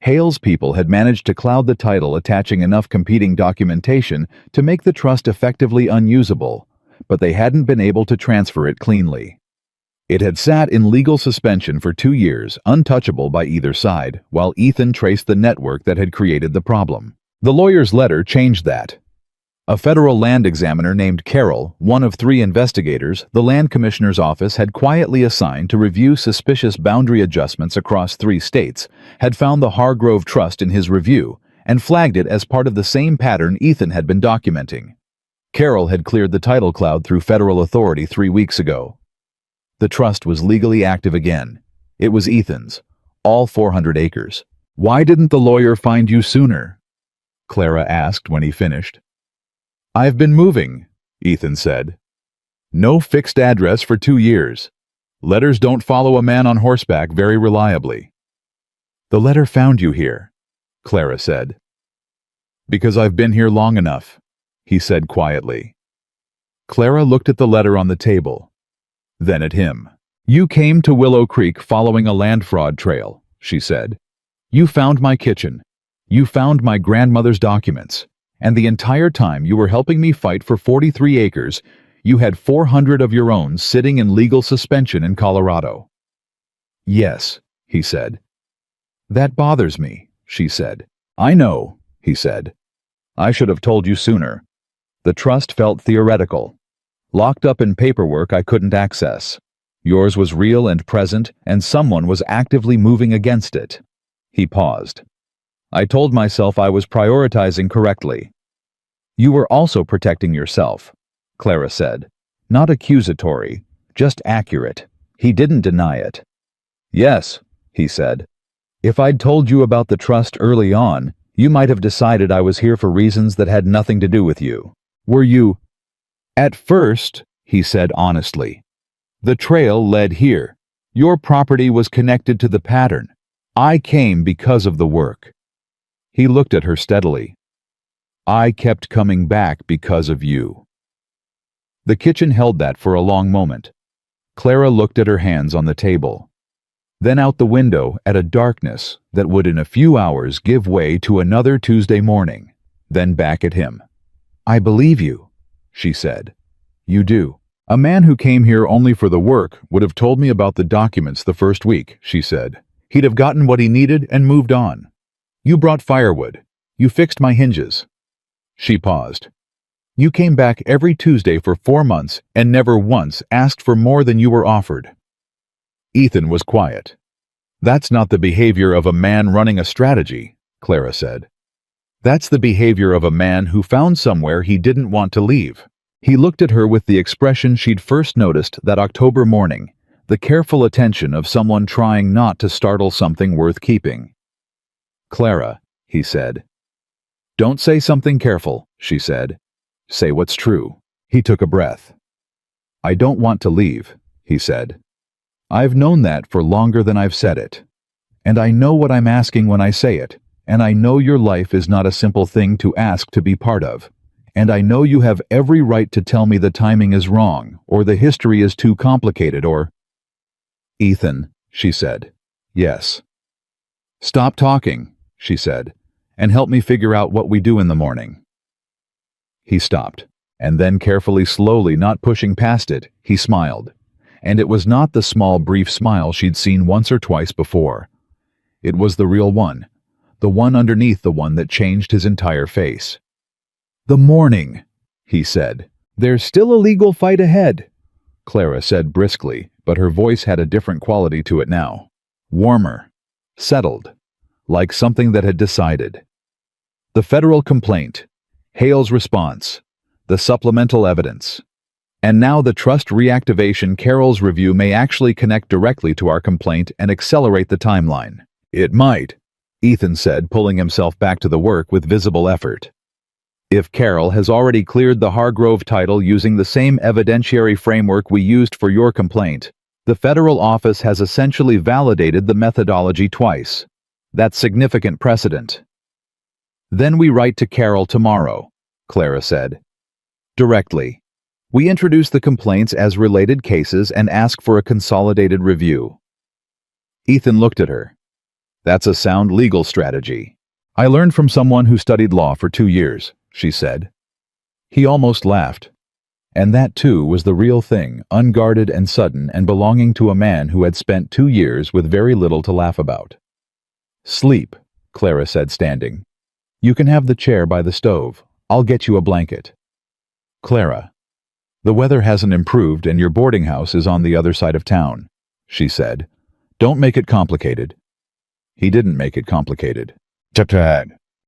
Hale's people had managed to cloud the title, attaching enough competing documentation to make the trust effectively unusable, but they hadn't been able to transfer it cleanly. It had sat in legal suspension for 2 years, untouchable by either side, while Ethan traced the network that had created the problem. The lawyer's letter changed that. A federal land examiner named Carroll, one of 3 investigators the land commissioner's office had quietly assigned to review suspicious boundary adjustments across 3 states, had found the Hargrove Trust in his review and flagged it as part of the same pattern Ethan had been documenting. Carroll had cleared the title cloud through federal authority 3 weeks ago. The trust was legally active again. It was Ethan's, all 400 acres. "Why didn't the lawyer find you sooner?" Clara asked when he finished. "I've been moving," Ethan said. "No fixed address for 2 years. Letters don't follow a man on horseback very reliably." "The letter found you here," Clara said. "Because I've been here long enough," he said quietly. Clara looked at the letter on the table, then at him. "You came to Willow Creek following a land fraud trail," she said. "You found my kitchen. You found my grandmother's documents. And the entire time you were helping me fight for 43 acres, you had 400 of your own sitting in legal suspension in Colorado." "Yes," he said. "That bothers me," she said. "I know," he said. "I should have told you sooner. The trust felt theoretical, locked up in paperwork I couldn't access. Yours was real and present, and someone was actively moving against it." He paused. "I told myself I was prioritizing correctly." "You were also protecting yourself," Clara said. "Not accusatory, just accurate." He didn't deny it. "Yes," he said. "If I'd told you about the trust early on, you might have decided I was here for reasons that had nothing to do with you. Were you—" "At first," he said honestly, "the trail led here. Your property was connected to the pattern. I came because of the work." He looked at her steadily. "I kept coming back because of you." The kitchen held that for a long moment. Clara looked at her hands on the table, then out the window at a darkness that would in a few hours give way to another Tuesday morning, then back at him. "I believe you," she said. "You do. A man who came here only for the work would have told me about the documents the first week," she said. "He'd have gotten what he needed and moved on. You brought firewood. You fixed my hinges." She paused. "You came back every Tuesday for 4 months and never once asked for more than you were offered." Ethan was quiet. "That's not the behavior of a man running a strategy," Clara said. "That's the behavior of a man who found somewhere he didn't want to leave." He looked at her with the expression she'd first noticed that October morning, the careful attention of someone trying not to startle something worth keeping. "Clara," he said. "Don't say something careful," she said. "Say what's true." He took a breath. "I don't want to leave," he said. "I've known that for longer than I've said it. And I know what I'm asking when I say it, and I know your life is not a simple thing to ask to be part of. And I know you have every right to tell me the timing is wrong, or the history is too complicated, or—" "Ethan," she said. "Yes." "Stop talking," she said, "and help me figure out what we do in the morning." He stopped, and then carefully, slowly, not pushing past it, he smiled. And it was not the small, brief smile she'd seen once or twice before. It was the real one, the one underneath the one that changed his entire face. "The morning," he said. "There's still a legal fight ahead," Clara said briskly, but her voice had a different quality to it now. Warmer, settled, like something that had decided. The federal complaint, Hale's response, the supplemental evidence. And now the trust reactivation. Carol's review may actually connect directly to our complaint and accelerate the timeline. "It might," Ethan said, pulling himself back to the work with visible effort. "If Carol has already cleared the Hargrove title using the same evidentiary framework we used for your complaint, the federal office has essentially validated the methodology twice. That's significant precedent." "Then we write to Carol tomorrow," Clara said. "Directly. We introduce the complaints as related cases and ask for a consolidated review." Ethan looked at her. "That's a sound legal strategy. I learned from someone who studied law for 2 years, she said. He almost laughed. And that too was the real thing, unguarded and sudden and belonging to a man who had spent 2 years with very little to laugh about. "Sleep," Clara said, standing. "You can have the chair by the stove. I'll get you a blanket." "Clara, the weather hasn't improved and your boarding house is on the other side of town," she said. "Don't make it complicated." He didn't make it complicated.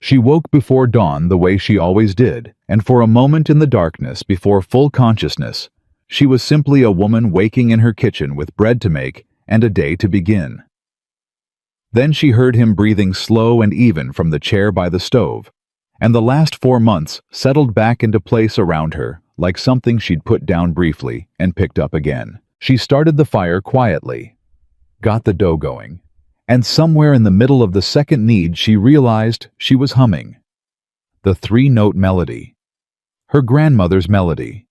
She woke before dawn the way she always did, and for a moment in the darkness before full consciousness, she was simply a woman waking in her kitchen with bread to make and a day to begin. Then she heard him breathing slow and even from the chair by the stove, and the last 4 months settled back into place around her, like something she'd put down briefly and picked up again. She started the fire quietly, got the dough going, and somewhere in the middle of the second knead she realized she was humming. The 3-note melody. Her grandmother's melody.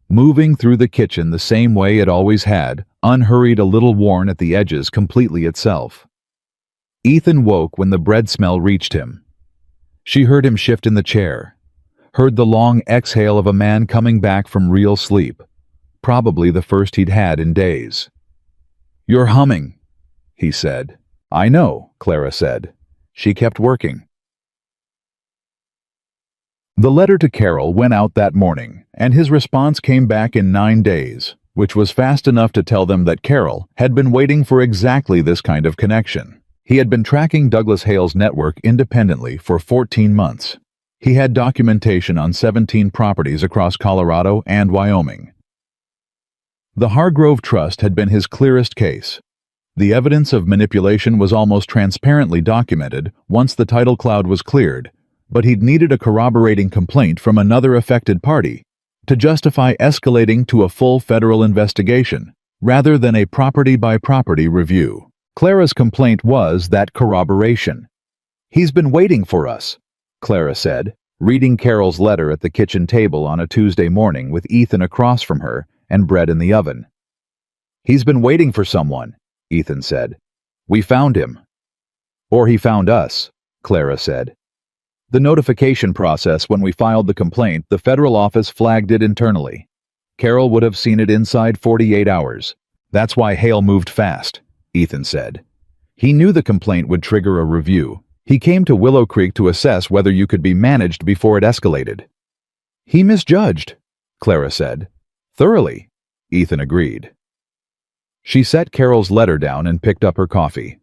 Moving through the kitchen the same way it always had, unhurried, a little worn at the edges, completely itself. Ethan woke when the bread smell reached him. She heard him shift in the chair, heard the long exhale of a man coming back from real sleep, probably the first he'd had in days. "You're humming," he said. "I know," Clara said. She kept working. The letter to Carol went out that morning, and his response came back in 9 days, which was fast enough to tell them that Carol had been waiting for exactly this kind of connection. He had been tracking Douglas Hale's network independently for 14 months. He had documentation on 17 properties across Colorado and Wyoming. The Hargrove Trust had been his clearest case. The evidence of manipulation was almost transparently documented once the title cloud was cleared, but he'd needed a corroborating complaint from another affected party to justify escalating to a full federal investigation, rather than a property-by-property review. Clara's complaint was that corroboration. "He's been waiting for us," Clara said, reading Carol's letter at the kitchen table on a Tuesday morning with Ethan across from her and bread in the oven. "He's been waiting for someone," Ethan said. "We found him." "Or he found us," Clara said. "The notification process, when we filed the complaint, the federal office flagged it internally. Carol would have seen it inside 48 hours. That's why Hale moved fast," Ethan said. "He knew the complaint would trigger a review. He came to Willow Creek to assess whether you could be managed before it escalated." "He misjudged," Clara said. "Thoroughly," Ethan agreed. She set Carol's letter down and picked up her coffee.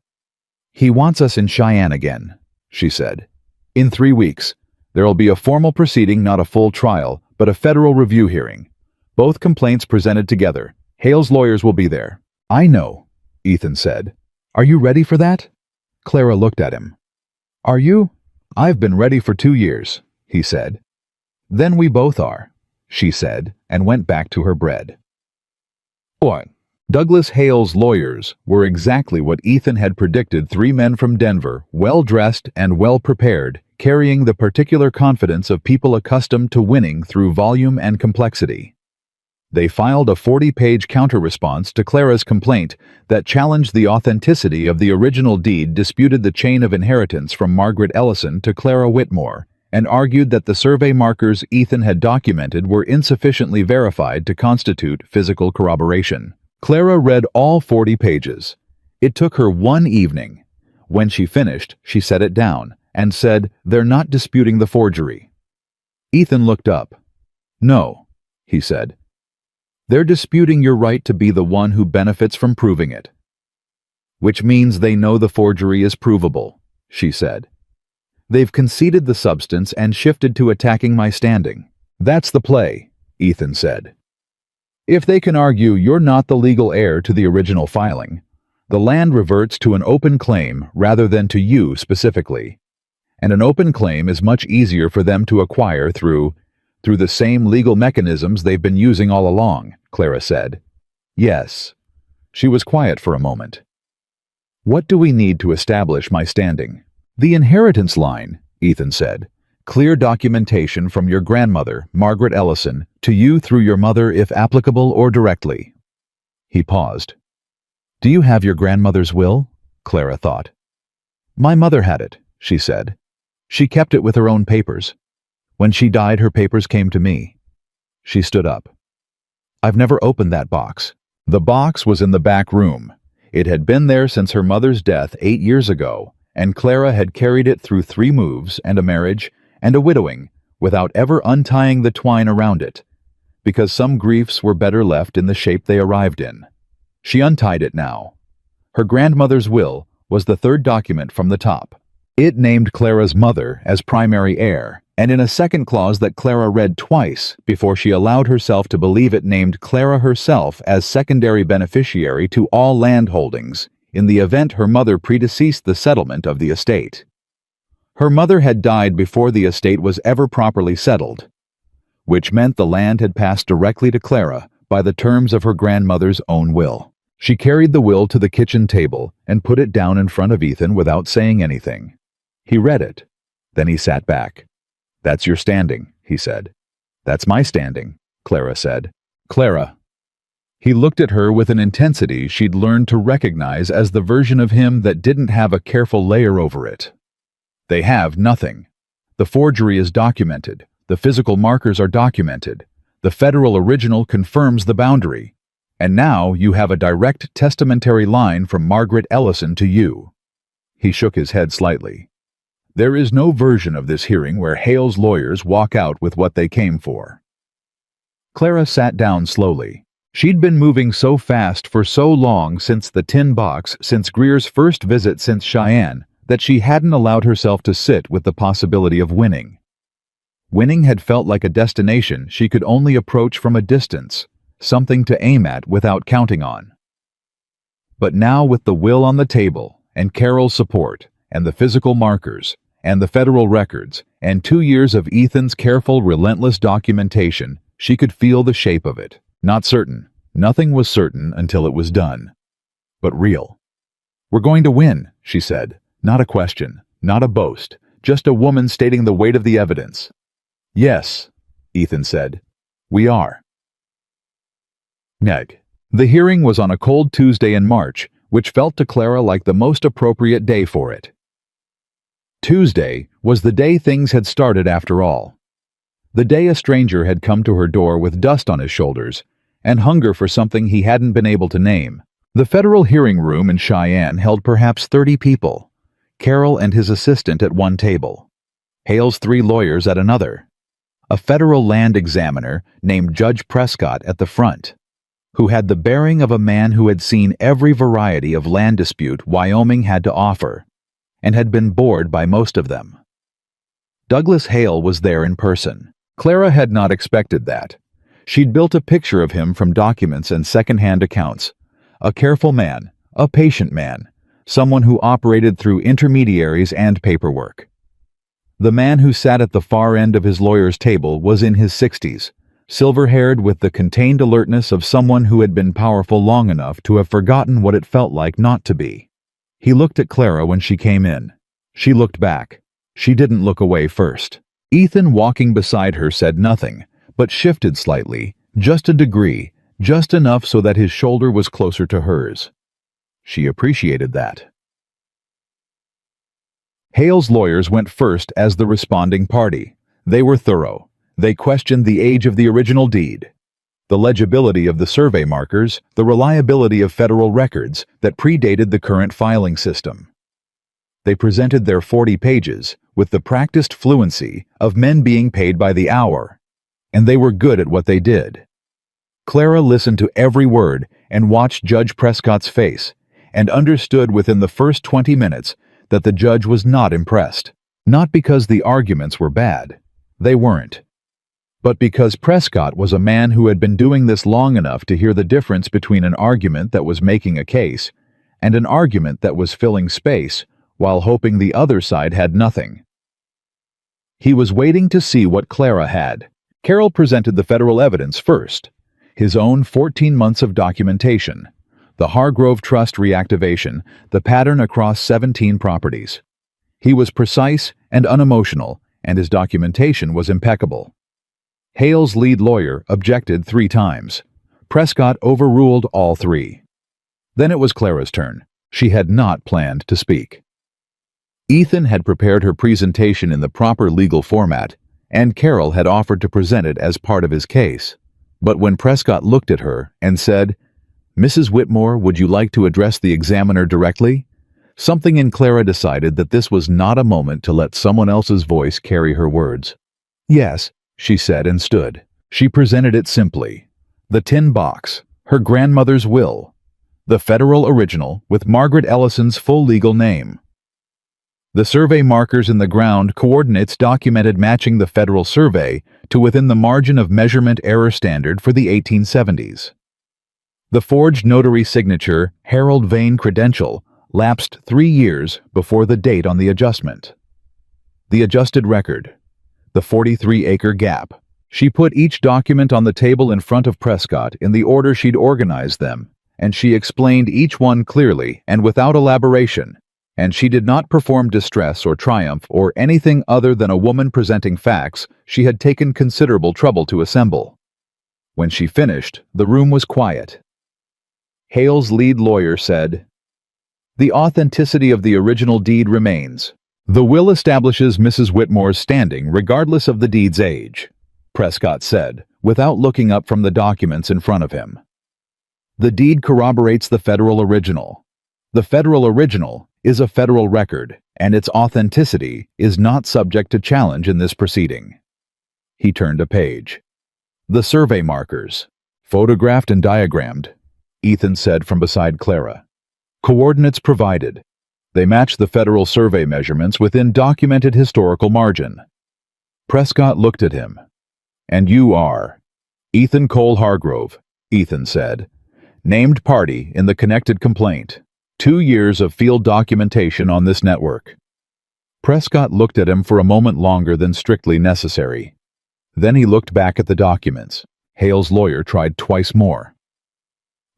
"He wants us in Cheyenne again," she said. "In 3 weeks. There'll be a formal proceeding, not a full trial, but a federal review hearing. Both complaints presented together. Hale's lawyers will be there." "I know," Ethan said. "Are you ready for that?" Clara looked at him. "Are you?" "I've been ready for 2 years," he said. "Then we both are," she said, and went back to her bread. What? Douglas Hale's lawyers were exactly what Ethan had predicted: three men from Denver, well-dressed and well-prepared, carrying the particular confidence of people accustomed to winning through volume and complexity. They filed a 40-page counter-response to Clara's complaint that challenged the authenticity of the original deed, disputed the chain of inheritance from Margaret Ellison to Clara Whitmore, and argued that the survey markers Ethan had documented were insufficiently verified to constitute physical corroboration. Clara read all 40 pages. It took her one evening. When she finished, she set it down and said, "They're not disputing the forgery." Ethan looked up. "No," he said. "They're disputing your right to be the one who benefits from proving it." "Which means they know the forgery is provable," she said. "They've conceded the substance and shifted to attacking my standing." "That's the play," Ethan said. "If they can argue you're not the legal heir to the original filing, the land reverts to an open claim rather than to you specifically. And an open claim is much easier for them to acquire through the same legal mechanisms they've been using all along," Clara said. "Yes." She was quiet for a moment. "What do we need to establish my standing?" "The inheritance line," Ethan said. "Clear documentation from your grandmother, Margaret Ellison, to you through your mother if applicable or directly." He paused. "Do you have your grandmother's will?" Clara thought. "My mother had it," she said. "She kept it with her own papers. When she died, her papers came to me." She stood up. "I've never opened that box." The box was in the back room. It had been there since her mother's death 8 years ago, and Clara had carried it through 3 moves and a marriage and a widowing without ever untying the twine around it, because some griefs were better left in the shape they arrived in. She untied it now. Her grandmother's will was the third document from the top. It named Clara's mother as primary heir, and in a second clause that Clara read twice before she allowed herself to believe it, named Clara herself as secondary beneficiary to all land holdings in the event her mother predeceased the settlement of the estate. Her mother had died before the estate was ever properly settled, which meant the land had passed directly to Clara by the terms of her grandmother's own will. She carried the will to the kitchen table and put it down in front of Ethan without saying anything. He read it. Then he sat back. "That's your standing," he said. "That's my standing," Clara said. "Clara." He looked at her with an intensity she'd learned to recognize as the version of him that didn't have a careful layer over it. "They have nothing. The forgery is documented. The physical markers are documented. The federal original confirms the boundary. And now you have a direct testamentary line from Margaret Ellison to you." He shook his head slightly. "There is no version of this hearing where Hale's lawyers walk out with what they came for." Clara sat down slowly. She'd been moving so fast for so long since the tin box, since Greer's first visit since Cheyenne, that she hadn't allowed herself to sit with the possibility of winning. Winning had felt like a destination she could only approach from a distance, something to aim at without counting on. But now, with the will on the table, and Carol's support, and the physical markers, and the federal records, and 2 years of Ethan's careful, relentless documentation, she could feel the shape of it. Not certain. Nothing was certain until it was done. But real. "We're going to win," she said. Not a question, not a boast, just a woman stating the weight of the evidence. "Yes," Ethan said. "We are." Neg. The hearing was on a cold Tuesday in March, which felt to Clara like the most appropriate day for it. Tuesday was the day things had started after all. The day a stranger had come to her door with dust on his shoulders and hunger for something he hadn't been able to name. The federal hearing room in Cheyenne held perhaps 30 people. Carol and his assistant at one table. Hale's 3 lawyers at another. A federal land examiner named Judge Prescott at the front, who had the bearing of a man who had seen every variety of land dispute Wyoming had to offer, and had been bored by most of them. Douglas Hale was there in person. Clara had not expected that. She'd built a picture of him from documents and second-hand accounts. A careful man, a patient man, someone who operated through intermediaries and paperwork. The man who sat at the far end of his lawyer's table was in his 60s, silver-haired with the contained alertness of someone who had been powerful long enough to have forgotten what it felt like not to be. He looked at Clara when she came in. She looked back. She didn't look away first. Ethan, walking beside her, said nothing, but shifted slightly, just a degree, just enough so that his shoulder was closer to hers. She appreciated that. Hale's lawyers went first as the responding party. They were thorough. They questioned the age of the original deed, the legibility of the survey markers, the reliability of federal records that predated the current filing system. They presented their 40 pages with the practiced fluency of men being paid by the hour, and they were good at what they did. Clara listened to every word and watched Judge Prescott's face, and understood within the first 20 minutes that the judge was not impressed. Not because the arguments were bad. They weren't. But because Prescott was a man who had been doing this long enough to hear the difference between an argument that was making a case and an argument that was filling space while hoping the other side had nothing. He was waiting to see what Clara had. Carroll presented the federal evidence first. His own 14 months of documentation, the Hargrove Trust reactivation, the pattern across 17 properties. He was precise and unemotional, and his documentation was impeccable. Hale's lead lawyer objected 3 times. Prescott overruled all 3. Then it was Clara's turn. She had not planned to speak. Ethan had prepared her presentation in the proper legal format, and Carroll had offered to present it as part of his case. But when Prescott looked at her and said, "Mrs. Whitmore, would you like to address the examiner directly?" something in Clara decided that this was not a moment to let someone else's voice carry her words. "Yes," she said and stood. She presented it simply. The tin box, her grandmother's will, the federal original with Margaret Ellison's full legal name. The survey markers in the ground coordinates documented matching the federal survey to within the margin of measurement error standard for the 1870s. The forged notary signature Harold Vane credential lapsed 3 years before the date on the adjustment. The adjusted record, the 43-acre gap. She put each document on the table in front of Prescott in the order she'd organized them, and she explained each one clearly and without elaboration, and she did not perform distress or triumph or anything other than a woman presenting facts she had taken considerable trouble to assemble. When she finished, the room was quiet. Hale's lead lawyer said, "The authenticity of the original deed remains. The will establishes Mrs. Whitmore's standing regardless of the deed's age," Prescott said, without looking up from the documents in front of him. "The deed corroborates the federal original. The federal original is a federal record, and its authenticity is not subject to challenge in this proceeding." He turned a page. "The survey markers, photographed and diagrammed," Ethan said from beside Clara. "Coordinates provided. They match the federal survey measurements within documented historical margin." Prescott looked at him. "And you are?" "Ethan Cole Hargrove," Ethan said. "Named party in the connected complaint. 2 years of field documentation on this network." Prescott looked at him for a moment longer than strictly necessary. Then he looked back at the documents. Hale's lawyer tried twice more.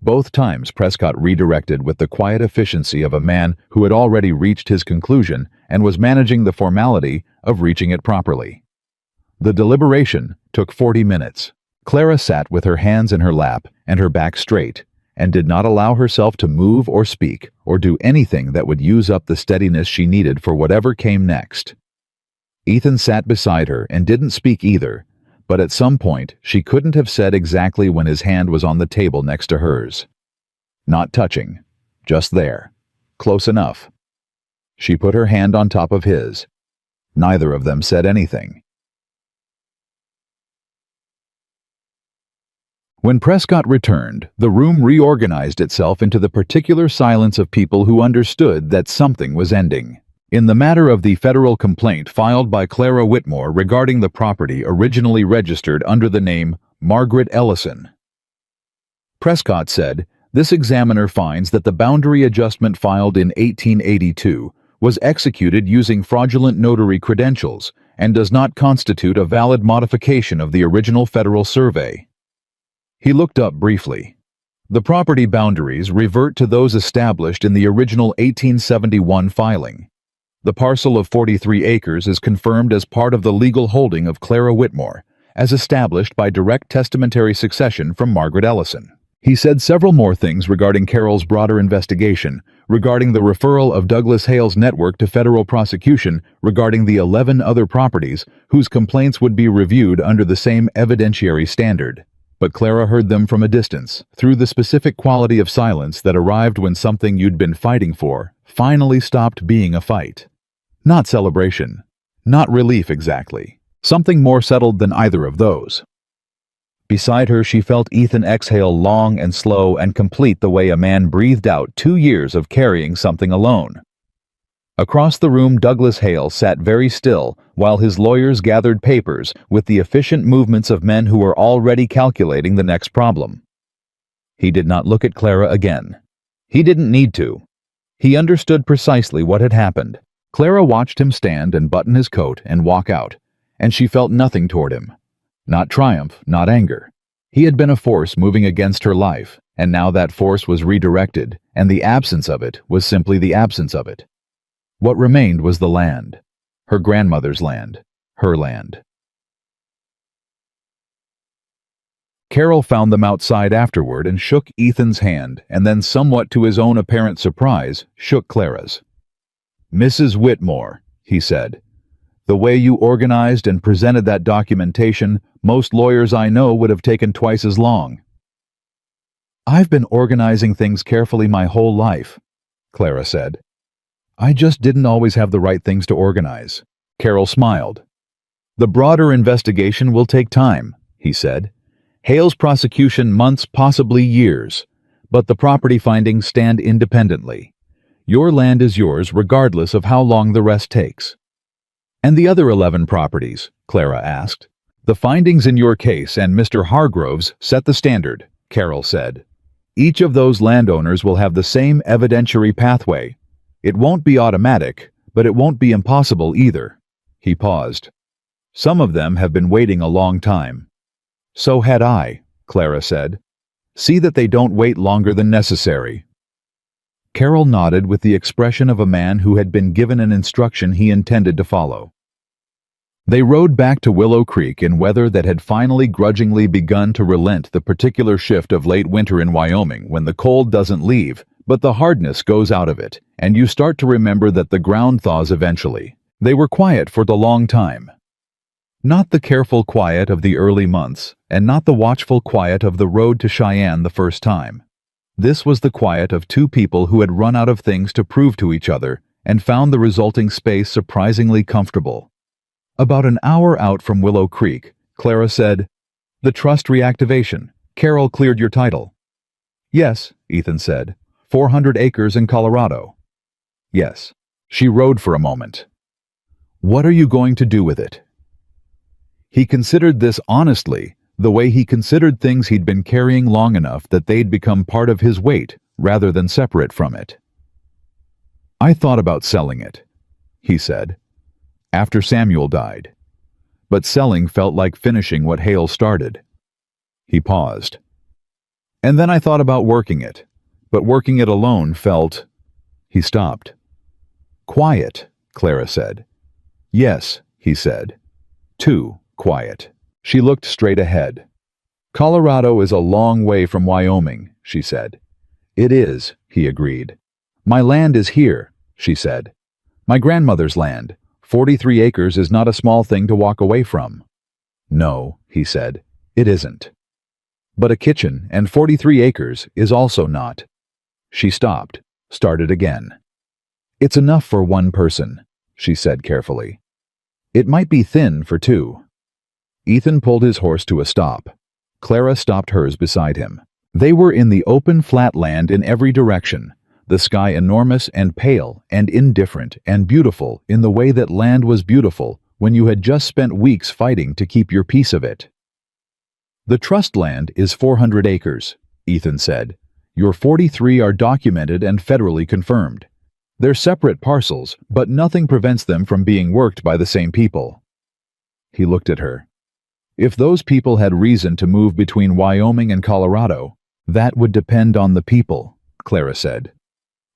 Both times Prescott redirected with the quiet efficiency of a man who had already reached his conclusion and was managing the formality of reaching it properly. The deliberation took 40 minutes. Clara sat with her hands in her lap and her back straight, and did not allow herself to move or speak or do anything that would use up the steadiness she needed for whatever came next. Ethan sat beside her and didn't speak either, but at some point she couldn't have said exactly when his hand was on the table next to hers. Not touching, just there, close enough. She put her hand on top of his. Neither of them said anything. When Prescott returned, the room reorganized itself into the particular silence of people who understood that something was ending. In the matter of the federal complaint filed by Clara Whitmore regarding the property originally registered under the name Margaret Ellison, Prescott said, "This examiner finds that the boundary adjustment filed in 1882 was executed using fraudulent notary credentials and does not constitute a valid modification of the original federal survey. He looked up briefly. The property boundaries revert to those established in the original 1871 filing. The parcel of 43 acres is confirmed as part of the legal holding of Clara Whitmore, as established by direct testamentary succession from Margaret Ellison. He said several more things regarding Carol's broader investigation, regarding the referral of Douglas Hale's network to federal prosecution regarding the 11 other properties whose complaints would be reviewed under the same evidentiary standard. But Clara heard them from a distance, through the specific quality of silence that arrived when something you'd been fighting for finally stopped being a fight. Not celebration. Not relief exactly. Something more settled than either of those. Beside her, she felt Ethan exhale long and slow and complete the way a man breathed out 2 years of carrying something alone. Across the room, Douglas Hale sat very still while his lawyers gathered papers with the efficient movements of men who were already calculating the next problem. He did not look at Clara again. He didn't need to. He understood precisely what had happened. Clara watched him stand and button his coat and walk out, and she felt nothing toward him. Not triumph, not anger. He had been a force moving against her life, and now that force was redirected, and the absence of it was simply the absence of it. What remained was the land. Her grandmother's land. Her land. Carol found them outside afterward and shook Ethan's hand, and then, somewhat to his own apparent surprise, shook Clara's. "Mrs. Whitmore," he said, "the way you organized and presented that documentation, most lawyers I know would have taken twice as long." "I've been organizing things carefully my whole life," Clara said. "I just didn't always have the right things to organize." Carol smiled. "The broader investigation will take time," he said. "Hale's prosecution months, possibly years, but the property findings stand independently. Your land is yours regardless of how long the rest takes." "And the other 11 properties?" Clara asked. "The findings in your case and Mr. Hargrove's set the standard," Carol said. "Each of those landowners will have the same evidentiary pathway. It won't be automatic, but it won't be impossible either." He paused. "Some of them have been waiting a long time." "So had I," Clara said. "See that they don't wait longer than necessary." Carol nodded with the expression of a man who had been given an instruction he intended to follow. They rode back to Willow Creek in weather that had finally grudgingly begun to relent, the particular shift of late winter in Wyoming when the cold doesn't leave, but the hardness goes out of it, and you start to remember that the ground thaws eventually. They were quiet for the long time. Not the careful quiet of the early months, and not the watchful quiet of the road to Cheyenne the first time. This was the quiet of two people who had run out of things to prove to each other and found the resulting space surprisingly comfortable. About an hour out from Willow Creek, Clara said, "The trust reactivation. Carol cleared your title." "Yes," Ethan said. 400 acres in Colorado." "Yes." She rode for a moment. "What are you going to do with it?" He considered this honestly, the way he considered things he'd been carrying long enough that they'd become part of his weight rather than separate from it. "I thought about selling it," he said, "after Samuel died. But selling felt like finishing what Hale started." He paused. "And then I thought about working it, but working it alone felt—" He stopped. "Quiet," Clara said. "Yes," he said. "Too quiet." She looked straight ahead. "Colorado is a long way from Wyoming," she said. "It is," he agreed. "My land is here," she said. "My grandmother's land. 43 acres is not a small thing to walk away from." "No," he said, "it isn't. But a kitchen and 43 acres is also not." She stopped, started again. "It's enough for one person," she said carefully. "It might be thin for two." Ethan pulled his horse to a stop. Clara stopped hers beside him. They were in the open flat land in every direction, the sky enormous and pale and indifferent and beautiful in the way that land was beautiful when you had just spent weeks fighting to keep your piece of it. "The trust land is 400 acres, Ethan said. "Your 43 are documented and federally confirmed. They're separate parcels, but nothing prevents them from being worked by the same people. He looked at her. If those people had reason to move between Wyoming and Colorado, that would depend on the people, Clara said.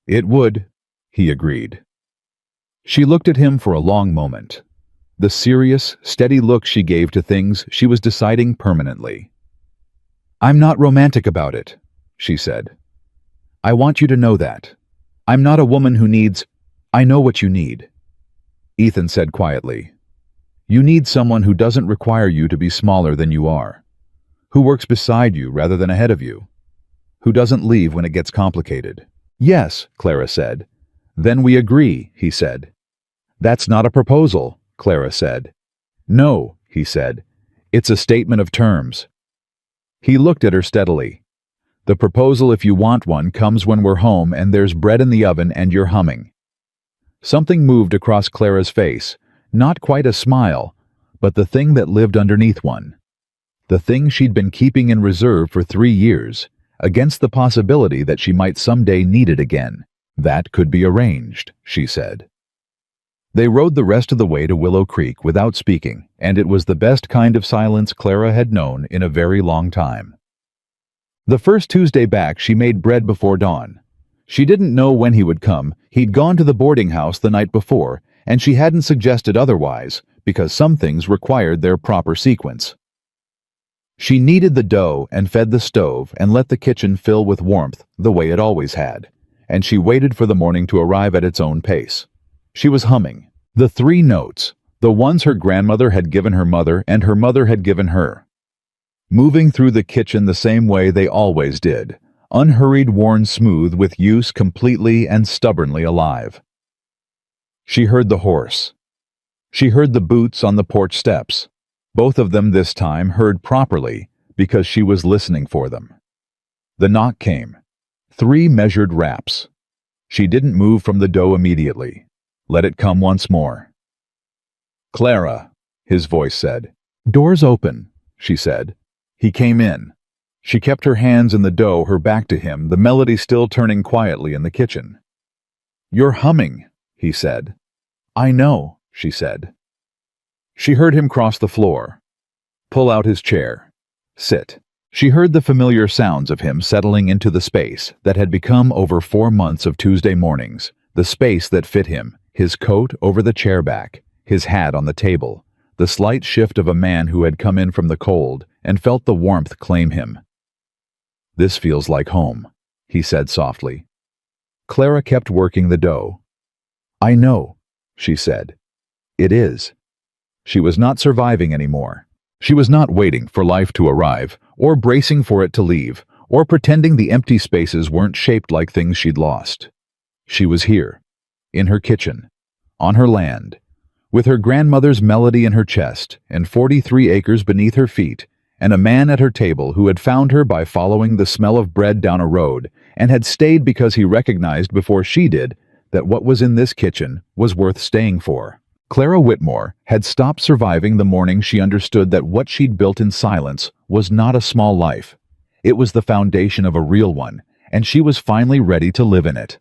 It would, he agreed. She looked at him for a long moment. The serious, steady look she gave to things she was deciding permanently. I'm not romantic about it, she said. I want you to know that. I'm not a woman who needs... I know what you need. Ethan said quietly. You need someone who doesn't require you to be smaller than you are, who works beside you rather than ahead of you, who doesn't leave when it gets complicated. Yes, Clara said. Then we agree, he said. That's not a proposal, Clara said. No, he said. It's a statement of terms. He looked at her steadily. The proposal, if you want one, comes when we're home and there's bread in the oven and you're humming. Something moved across Clara's face, not quite a smile, but the thing that lived underneath one. The thing she'd been keeping in reserve for 3 years, against the possibility that she might someday need it again. That could be arranged, she said. They rode the rest of the way to Willow Creek without speaking, and it was the best kind of silence Clara had known in a very long time. The first Tuesday back, she made bread before dawn. She didn't know when he would come. He'd gone to the boarding house the night before, and she hadn't suggested otherwise, because some things required their proper sequence. She kneaded the dough and fed the stove and let the kitchen fill with warmth the way it always had, and she waited for the morning to arrive at its own pace. She was humming. The 3 notes, the ones her grandmother had given her mother and her mother had given her. Moving through the kitchen the same way they always did, unhurried, worn smooth with use, completely and stubbornly alive. She heard the horse. She heard the boots on the porch steps. Both of them this time heard properly because she was listening for them. The knock came. 3 measured raps. She didn't move from the dough immediately. Let it come once more. Clara, his voice said. Door's open, she said. He came in. She kept her hands in the dough, her back to him, the melody still turning quietly in the kitchen. You're humming, he said. I know, she said. She heard him cross the floor. Pull out his chair. Sit. She heard the familiar sounds of him settling into the space that had become over 4 months of Tuesday mornings, the space that fit him, his coat over the chair back, his hat on the table, the slight shift of a man who had come in from the cold and felt the warmth claim him. This feels like home, he said softly. Clara kept working the dough. I know, she said. It is. She was not surviving anymore. She was not waiting for life to arrive, or bracing for it to leave, or pretending the empty spaces weren't shaped like things she'd lost. She was here, in her kitchen, on her land, with her grandmother's melody in her chest and 43 acres beneath her feet, and a man at her table who had found her by following the smell of bread down a road and had stayed because he recognized before she did that what was in this kitchen was worth staying for. Clara Whitmore had stopped surviving the morning she understood that what she'd built in silence was not a small life. It was the foundation of a real one, and she was finally ready to live in it.